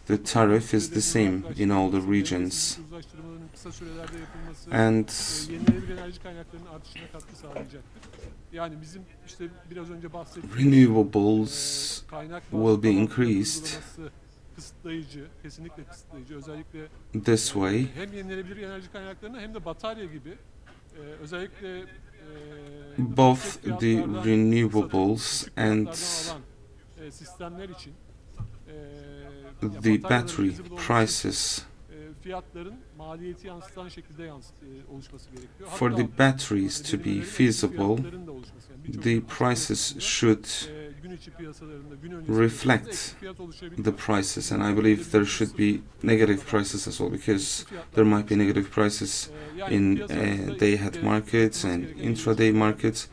the tariff is the same in all the regions. And renewables will be increased this way. Both the renewables and the battery prices. For the batteries to be feasible, the prices should reflect the prices, and I believe there should be negative prices as well, because there might be negative prices in day-ahead markets and intraday markets,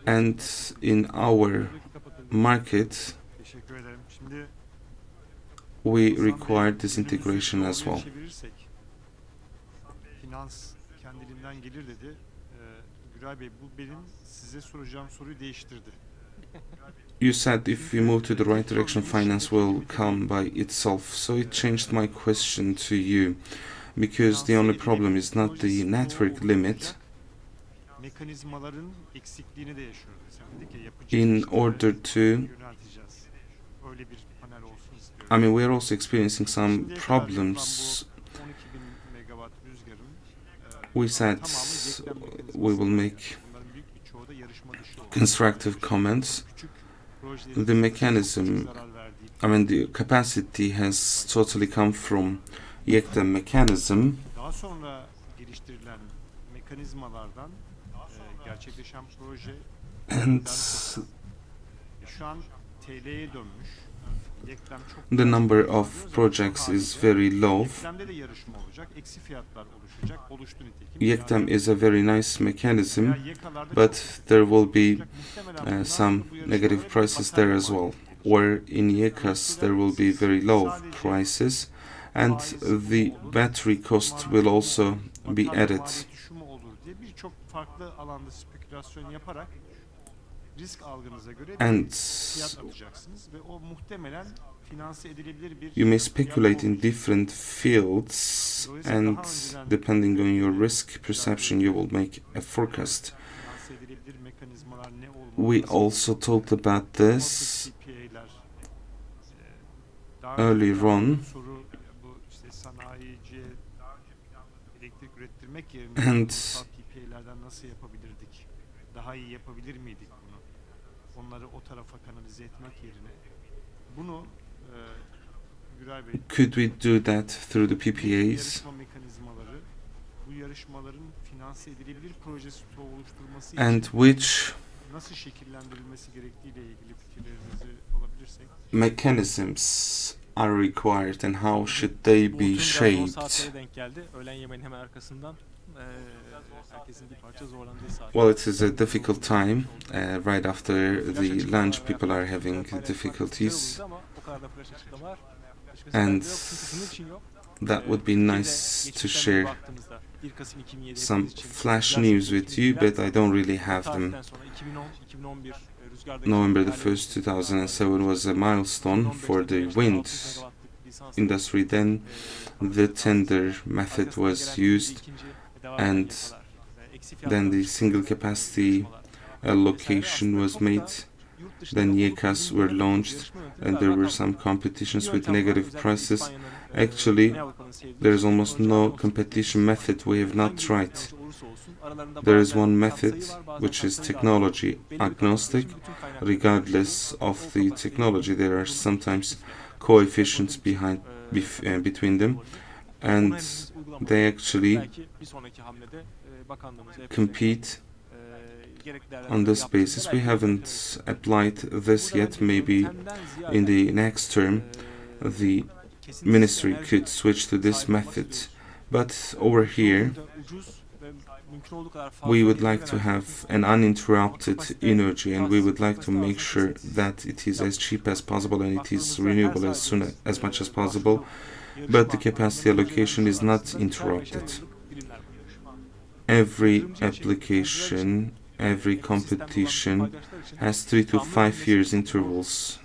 and in our market we require this integration as well. You said if we move to the right direction, finance will come by itself. So it changed my question to you, because the only problem is not the network limit. In order to, we are also experiencing some problems We said we will make constructive comments. The mechanism, the capacity has totally come from YEKDEM mechanism. And the number of projects is very low. YEKDEM is a very nice mechanism, but there will be some negative prices there as well. Where in YEKAS there will be very low prices, and the battery cost will also be added. And you may speculate in different fields, and depending on your risk perception, you will make a forecast. We also talked about this earlier on, and could we do that through the PPAs? And which mechanisms are required and how should they be shaped? Well, it is a difficult time. Right after the lunch, people are having difficulties. And that would be nice to share some flash news with you, but I don't really have them. November the 1st, 2007 was a milestone for the wind industry. Then the tender method was used, and then the single capacity allocation was made. Then YEKAS were launched, and there were some competitions with negative prices. Actually, there is almost no competition method we have not tried. There is one method which is technology agnostic. Regardless of the technology, there are sometimes coefficients between them, and they actually compete on this basis. We haven't applied this yet. Maybe in the next term the ministry could switch to this method. But over here we would like to have an uninterrupted energy, and we would like to make sure that it is as cheap as possible and it is renewable as much as possible, but the capacity allocation is not interrupted. Every application, every competition has 3 to 5 years intervals,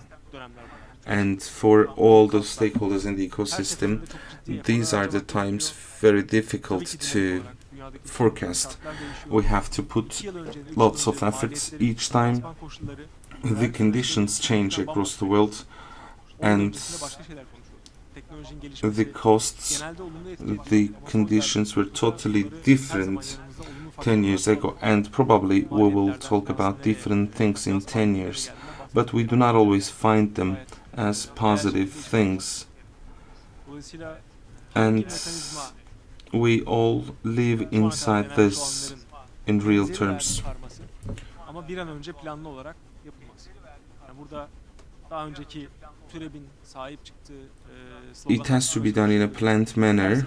and for all the stakeholders in the ecosystem, these are the times very difficult to forecast. We have to put lots of efforts each time. The conditions change across the world, and the costs, the conditions were totally different 10 years ago, and probably we will talk about different things in 10 years, but we do not always find them as positive things. And we all live inside this in real terms. It has to be done in a planned manner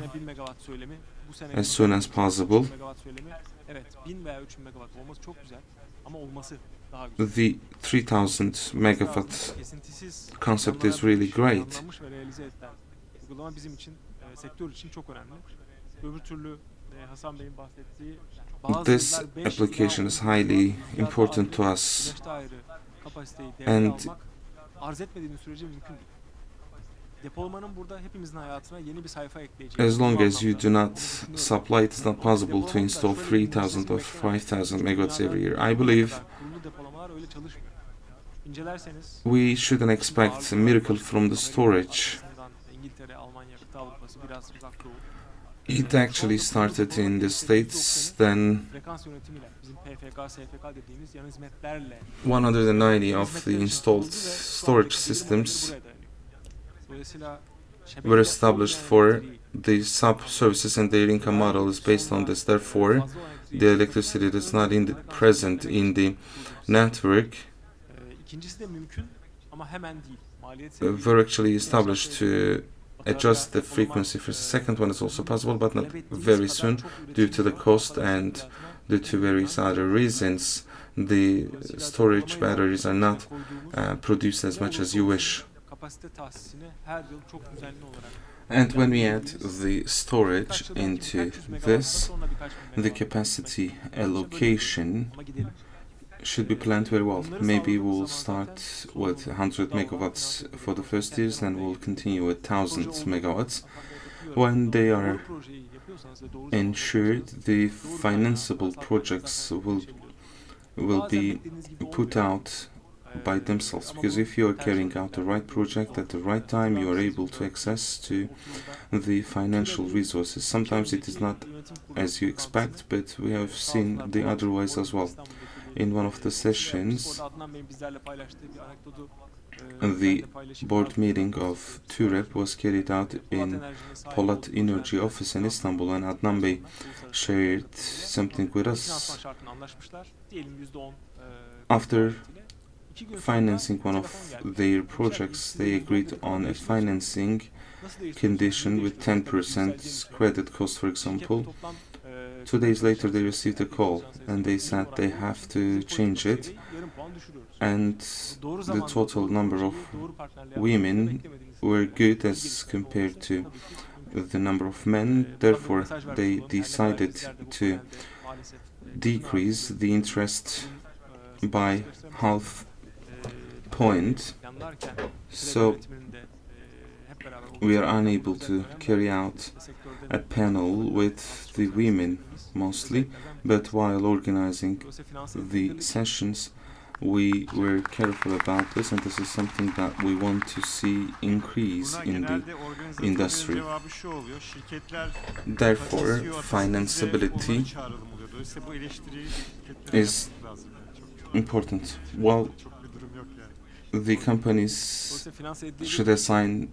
as soon as possible. The 3000 megawatt concept is really great. This application is highly important to us, and as long as you do not supply, it's not possible to install 3000 or 5000 megawatts every year. I believe we shouldn't expect a miracle from the storage. It actually started in the States, then 190 of the installed storage systems were established for the sub-services, and their income model is based on this. Therefore, the electricity that's not present in the network were actually established to adjust the frequency. For the second one is also possible, but not very soon, due to the cost and due to various other reasons. The storage batteries are not produced as much as you wish. And when we add the storage into this, the capacity allocation should be planned very well. Maybe we'll start with 100 megawatts for the first years, then we'll continue with 1000 megawatts. When they are ensured, the financeable projects will be put out by themselves, because if you are carrying out the right project at the right time, you are able to access to the financial resources. Sometimes it is not as you expect, but we have seen the otherwise as well. In one of the sessions, the board meeting of TÜREP was carried out in Polat Energy office in Istanbul, and Adnan Bey shared something with us. After financing one of their projects, they agreed on a financing condition with 10% credit cost, for example. 2 days later, they received a call and they said they have to change it, and the total number of women were good as compared to the number of men. Therefore, they decided to decrease the interest by half point, so we are unable to carry out a panel with the women mostly, but while organizing the sessions, we were careful about this, and this is something that we want to see increase in the industry. Therefore, financeability is important. Well, the companies should assign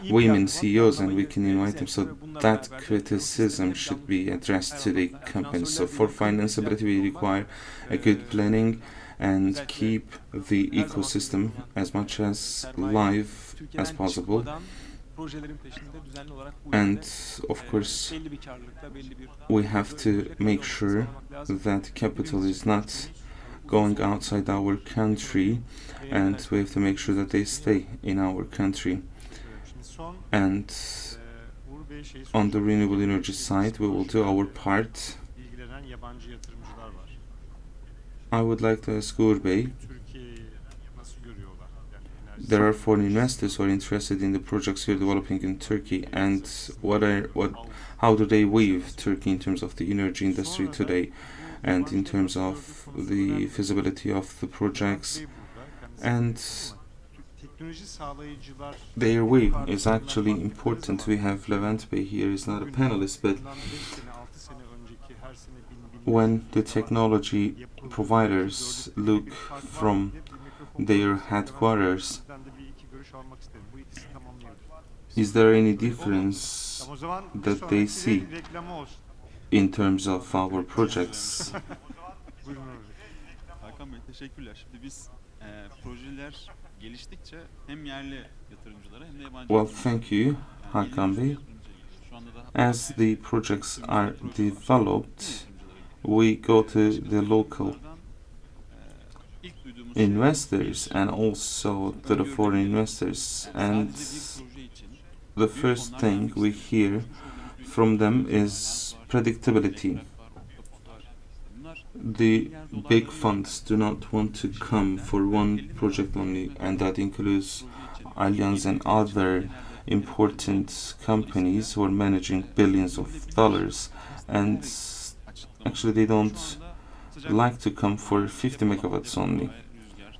women CEOs, and we can invite them, so that criticism should be addressed to the companies. So for financeability, we require a good planning and keep the ecosystem as much as live as possible. And of course, we have to make sure that capital is not going outside our country, and we have to make sure that they stay in our country. And on the renewable energy side, we will do our part. I would like to ask Uğur Bey, there are foreign investors who are interested in the projects you're developing in Turkey, and how do they weave Turkey in terms of the energy industry today, and in terms of the feasibility of the projects, and their way is actually important. We have Levent Bey here, he's not a panelist, but when the technology providers look from their headquarters, is there any difference that they see in terms of our projects? Hakan Bey, teşekkürler. Şimdi biz projeler geliştikçe hem yerli yatırımcılara hem de yabancı. Well, thank you, Hakan Bey. As the projects are developed, we go to the local investors and also to the foreign investors, and the first thing we hear from them is predictability. The big funds do not want to come for one project only, and that includes Allianz and other important companies who are managing billions of dollars, and actually they don't like to come for 50 megawatts only.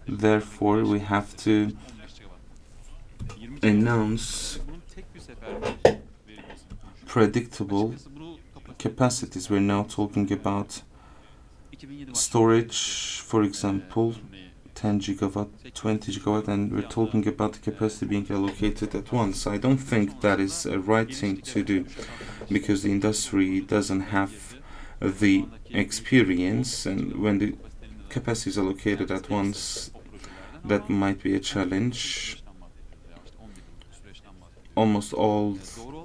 Therefore, we have to announce predictable capacities. We're now talking about storage, for example, 10 gigawatt, 20 gigawatt, and we're talking about the capacity being allocated at once. I don't think that is a right thing to do, because the industry doesn't have the experience, and when the capacity is allocated at once, that might be a challenge. Almost all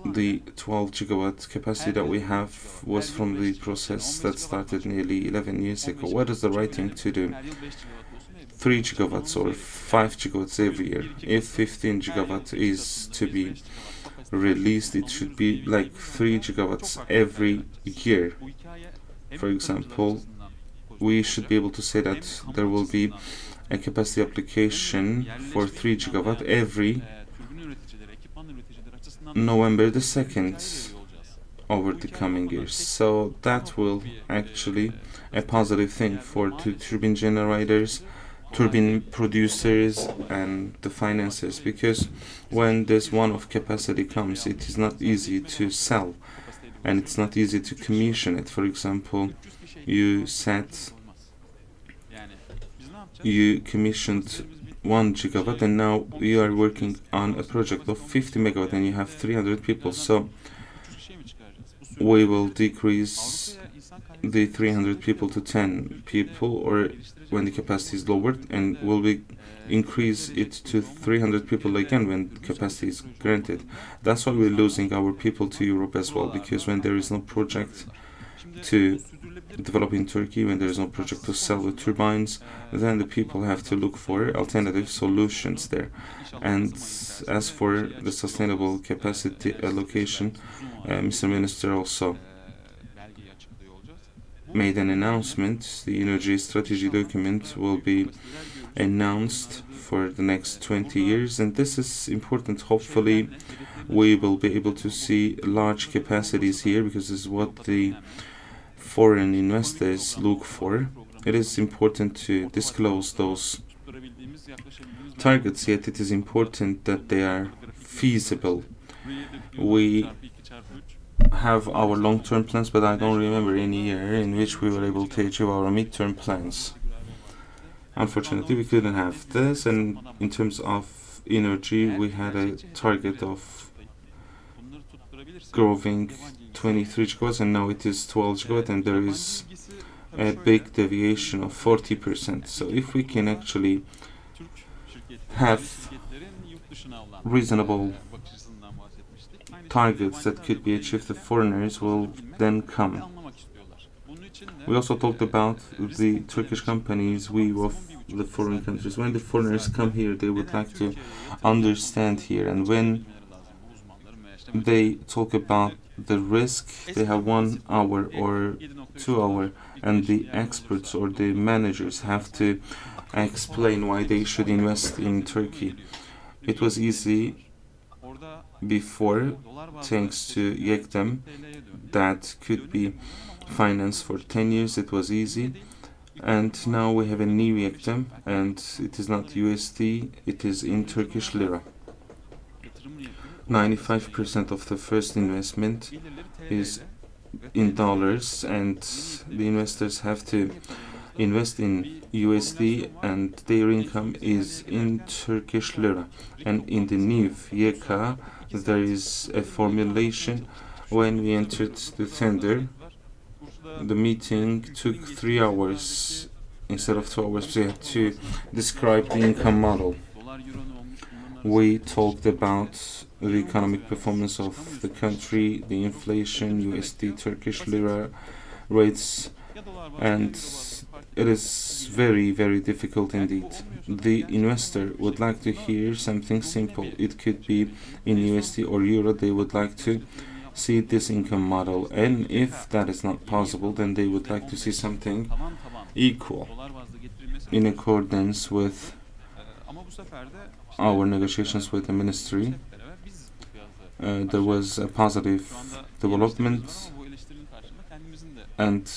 the 12 gigawatt capacity that we have was from the process that started nearly 11 years ago. What is the right thing to do? 3 gigawatts or 5 gigawatts every year. If 15 gigawatts is to be released, it should be like 3 gigawatts every year. For example, we should be able to say that there will be a capacity application for 3 gigawatt every November the 2nd over the coming years. So that will actually a positive thing for the turbine generators, turbine producers, and the financiers, because when this one-off capacity comes, it is not easy to sell and it's not easy to commission it. For example, you commissioned 1 gigawatt, and now you are working on a project of 50 megawatt and you have 300 people. So we will decrease the 300 people to 10 people, or when the capacity is lowered, and will we increase it to 300 people again when capacity is granted. That's why we're losing our people to Europe as well, because when there is no project to develop in Turkey, when there is no project to sell the turbines, then the people have to look for alternative solutions there. And as for the sustainable capacity allocation, Mr. Minister also made an announcement. The energy strategy document will be announced for the next 20 years, and this is important. Hopefully we will be able to see large capacities here, because this is what the foreign investors look for. It is important to disclose those targets, yet it is important that they are feasible. We have our long-term plans, but I don't remember any year in which we were able to achieve our mid-term plans. Unfortunately, we couldn't have this, and in terms of energy, we had a target of growing 23 gigawatts, and now it is 12 gigawatts, and there is a big deviation of 40%. So if we can actually have reasonable targets that could be achieved, the foreigners will then come. We also talked about the Turkish companies, we of the foreign countries. When the foreigners come here, they would like to understand here, and when they talk about the risk, they have 1 hour or 2 hours, and the experts or the managers have to explain why they should invest in Turkey. It was easy before, thanks to YEKDEM, that could be financed for 10 years. It was easy, and now we have a new YEKDEM, and it is not USD, it is in Turkish lira. 95% of the first investment is in dollars, and the investors have to invest in USD, and their income is in Turkish lira. And in the new YK, there is a formulation. When we entered the tender, the meeting took 3 hours instead of 2 hours. We had to describe the income model. We talked about the economic performance of the country, the inflation, USD, Turkish lira rates, and it is very, very difficult indeed. The investor would like to hear something simple. It could be in USD or Euro. They would like to see this income model, and if that is not possible, then they would like to see something equal in accordance with our negotiations with the ministry. There was a positive development, and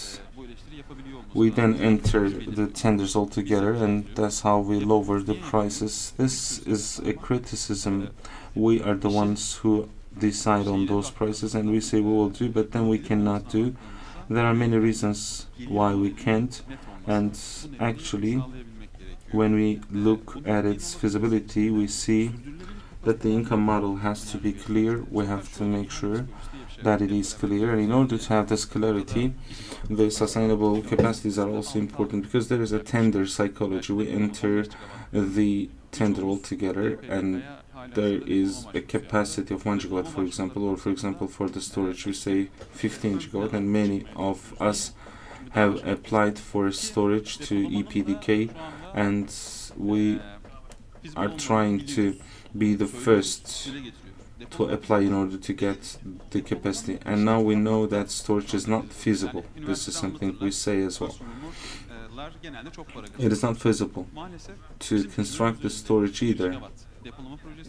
we then enter the tenders all together, and that's how we lower the prices. This is a criticism. We are the ones who decide on those prices, and we say we will do, but then we cannot do. There are many reasons why we can't, and actually when we look at its feasibility, we see that the income model has to be clear. We have to make sure that it is clear, and in order to have this clarity, the sustainable capacities are also important, because there is a tender psychology. We enter the tender altogether, and there is a capacity of 1 gigawatt, for example, or for example for the storage we say 15 gigawatt, and many of us have applied for storage to EPDK, and we are trying to be the first to apply in order to get the capacity, and now we know that storage is not feasible. This is something we say as well. It is not feasible to construct the storage either.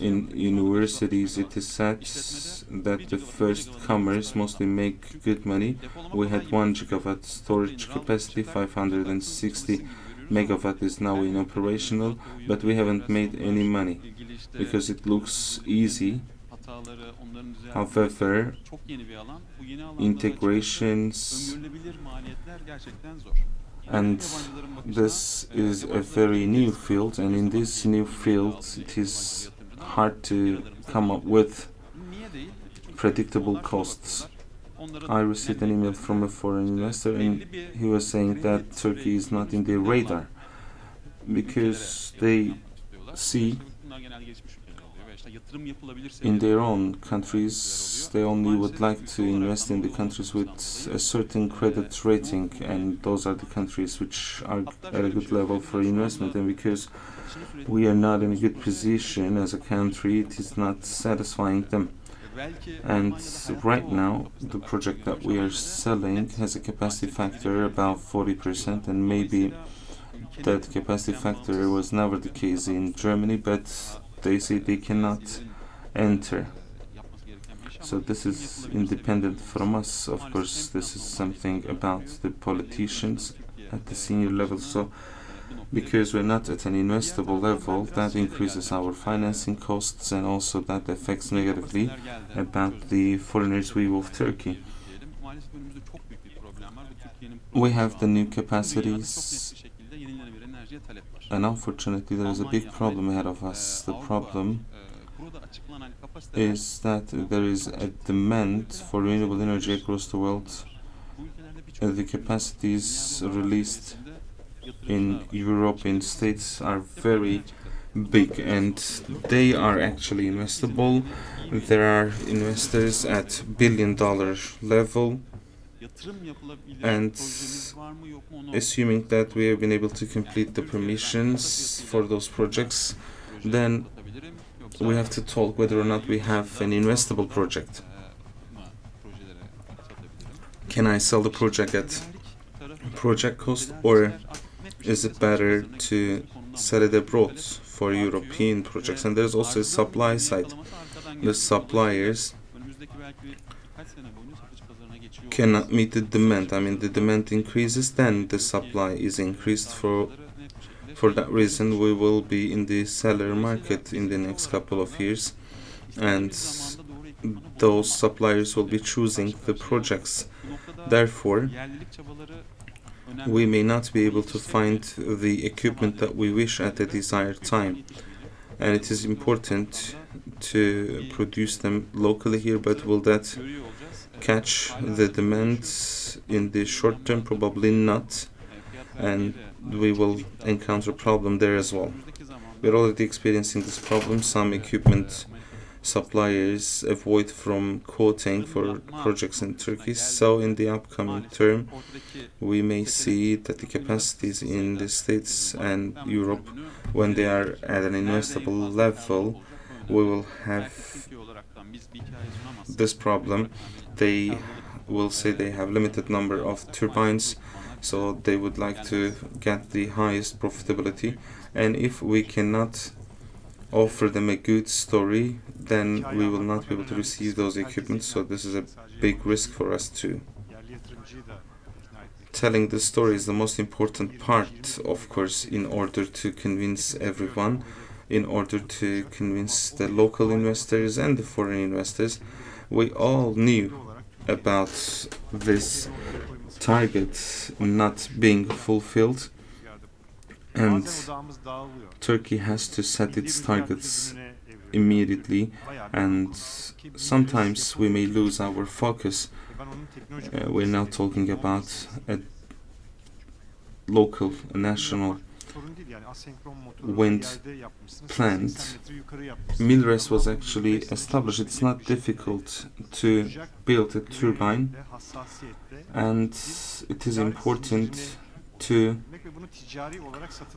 In universities it is said that the first comers mostly make good money. We had 1 gigawatt storage capacity, 560 megawatt is now in operational, but we haven't made any money because it looks easy. However, integrations, and this is a very new field, and in this new field it is hard to come up with predictable costs. I received an email from a foreign investor, and he was saying that Turkey is not in their radar because they see in their own countries, they only would like to invest in the countries with a certain credit rating, and those are the countries which are at a good level for investment. And because we are not in a good position as a country, it is not satisfying them. And right now, the project that we are selling has a capacity factor about 40%, and maybe that capacity factor was never the case in Germany, but they say they cannot enter. So this is independent from us. Of course, this is something about the politicians at the senior level. So because we're not at an investable level, that increases our financing costs, and also that affects negatively about the foreigners' view of Turkey. We have the new capacities, and unfortunately there is a big problem ahead of us. The problem is that there is a demand for renewable energy across the world. The capacities released in European states are very big, and they are actually investable. There are investors at billion-dollar level, and assuming that we have been able to complete the permissions for those projects, then we have to talk whether or not we have an investable project. Can I sell the project at project cost, or is it better to sell it abroad for European projects? And there's also a supply side. The suppliers cannot meet the demand. I mean, the demand increases, then the supply is increased. For that reason, we will be in the seller market in the next couple of years, and those suppliers will be choosing the projects. Therefore, we may not be able to find the equipment that we wish at the desired time, and it is important to produce them locally here, but will that catch the demand in the short term? Probably not, and we will encounter a problem there as well. We're already experiencing this problem. Some equipment suppliers avoid from quoting for projects in Turkey, so in the upcoming term we may see that the capacities in the States and Europe, when they are at an investable level, we will have this problem. They will say they have limited number of turbines, so they would like to get the highest profitability, and if we cannot offer them a good story, then we will not be able to receive those equipment. So this is a big risk for us too. Telling the story is the most important part, of course, in order to convince everyone. in order to convince the local investors and the foreign investors. We all knew about this target not being fulfilled, and Turkey has to set its targets immediately, and sometimes we may lose our focus. We're now talking about a local, national wind plant. MILRES was actually established. It's not difficult to build a turbine, and it is important to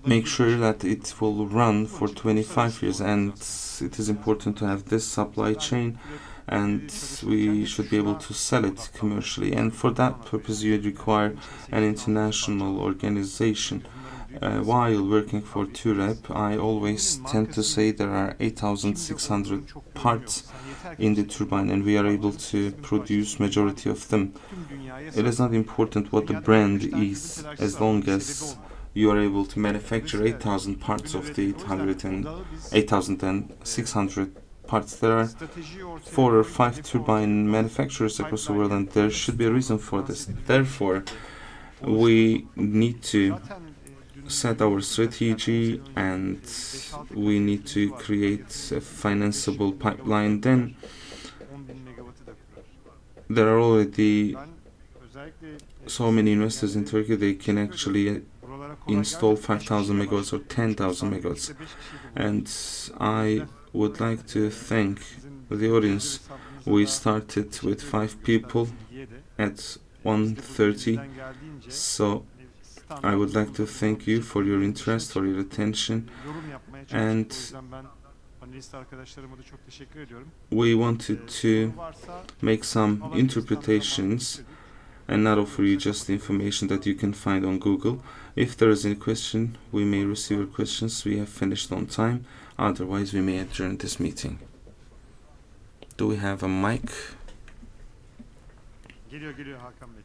make sure that it will run for 25 years, and it is important to have this supply chain, and we should be able to sell it commercially, and for that purpose you require an international organization. While working for TÜREP, I always tend to say there are 8,600 parts in the turbine, and we are able to produce majority of them. It is not important what the brand is, as long as you are able to manufacture 8,000 parts of the 8,600 parts. There are 4 or 5 turbine manufacturers across the world, and there should be a reason for this. Therefore, we need to set our strategy, and we need to create a financeable pipeline. Then there are already so many investors in Turkey, they can actually install 5,000 megawatts or 10,000 megawatts. And I would like to thank the audience. We started with 5 people at 1:30, so I would like to thank you for your interest, for your attention, and we wanted to make some interpretations and not offer you just the information that you can find on Google. If there is any question, we may receive your questions. We have finished on time, otherwise we may adjourn this meeting. Do we have a mic? Geliyor Hakan Bey.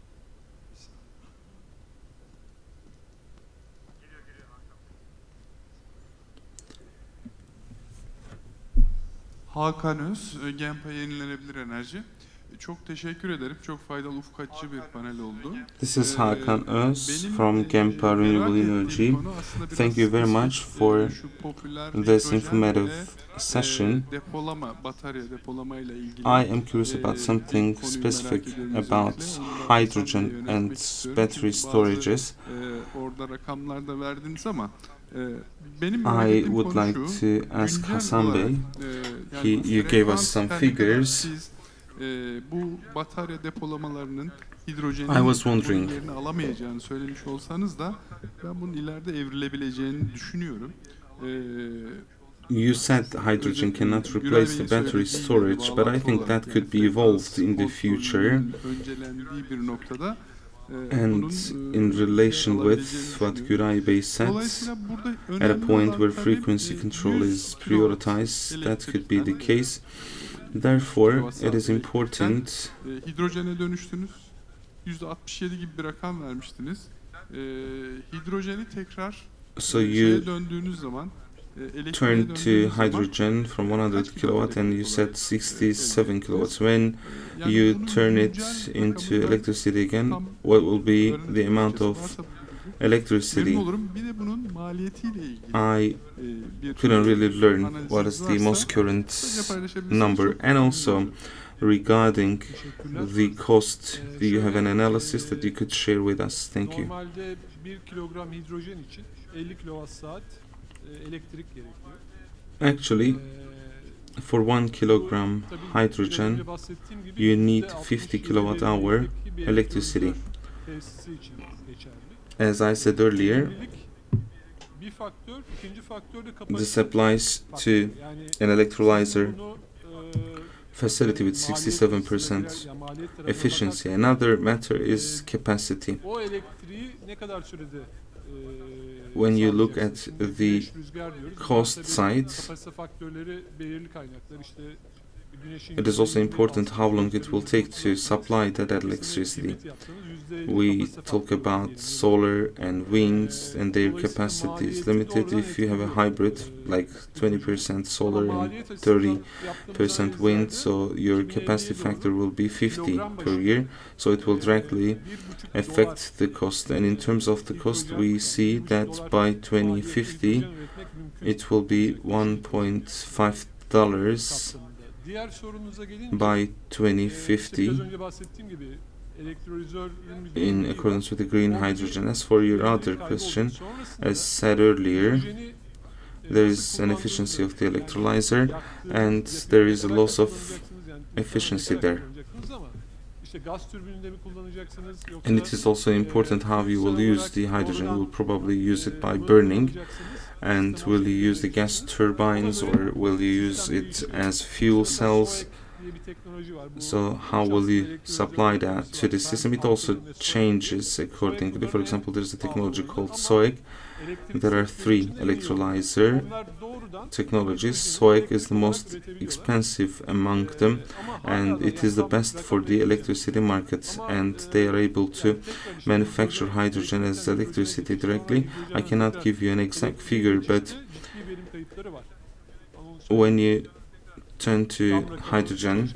Hakan Öz, Genpa Yenilenebilir Enerji. Çok teşekkür ederim. Çok faydalı, ufuk açıcı bir panel oldu. This is Hakan Öz from Genpa Renewable Energy. Thank you very much for this informative session. I am curious about something specific about hydrogen and battery storages. I would like to ask Hasan Bey. You gave us some figures. Bu batarya depolamalarının I hidrojenin was wondering, yerini alamayacağını söylemiş olsanız da ben bunun ileride evrilebileceğini düşünüyorum. You said hydrogen cannot replace the battery storage, but I think that could be evolved in the future. Öncelendiği bir noktada And in relation with what Güray Bey said, at a point where frequency control is prioritized, that could be the case. Therefore, it is important. Hidrojene dönüştünüz. %67 gibi bir rakam vermiştiniz. Hidrojeni tekrar döndüğünüz zaman turn to hydrogen from 100 kilowatt, and you said 67 kilowatts. When you turn it into electricity again, what will be the amount of electricity? I couldn't really learn what is the most current number. And also, regarding the cost, do you have an analysis that you could share with us? Thank you. Normalde 1 kilogram hidrojen için 50 kilowatt saat elektrik gerekiyor. Actually, for 1 kilogram hydrogen, you need 50 kilowatt hour electricity. As I said earlier, this applies to an electrolyzer facility with 67% efficiency. Another matter is capacity. When you look at the cost side, it is also important how long it will take to supply that electricity. We talk about solar and winds, and their capacity is limited. If you have a hybrid, like 20% solar and 30% wind, so your capacity factor will be 50 per year, so it will directly affect the cost. And in terms of the cost, we see that by 2050 it will be $1.5 by 2050 in accordance with the green hydrogen. As for your other question, as said earlier, there is an efficiency of the electrolyzer and there is a loss of efficiency there. And it is also important how you will use the hydrogen. You will probably use it by burning. And will you use the gas turbines or will you use it as fuel cells? So how will you supply that to the system? It also changes accordingly. For example, there's a technology called SOEC. There are 3 electrolyzer technologies. SOEC is the most expensive among them, and it is the best for the electricity markets, and they are able to manufacture hydrogen as electricity directly. I cannot give you an exact figure, but when you turn to hydrogen,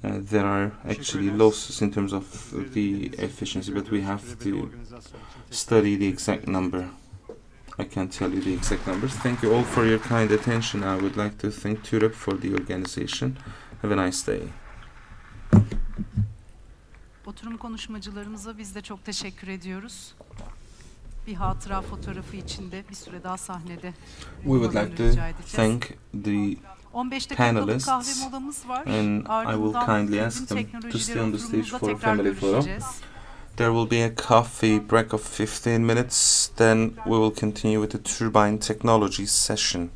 there are actually losses in terms of the efficiency, but we have to study the exact number. I can't tell you the exact numbers. Thank you all for your kind attention. I would like to thank TÜREP for the organization. Have a nice day. Oturum konuşmacılarımıza biz de çok teşekkür ediyoruz. Bir hatıra fotoğrafı içinde bir süre daha sahnede. We would like to thank the 15 dakikalık kahve panelists, molamız var. and I will kindly ask them to stay on the stage for a family photo. There will be a coffee break of 15 minutes, then we will continue with the turbine technology session.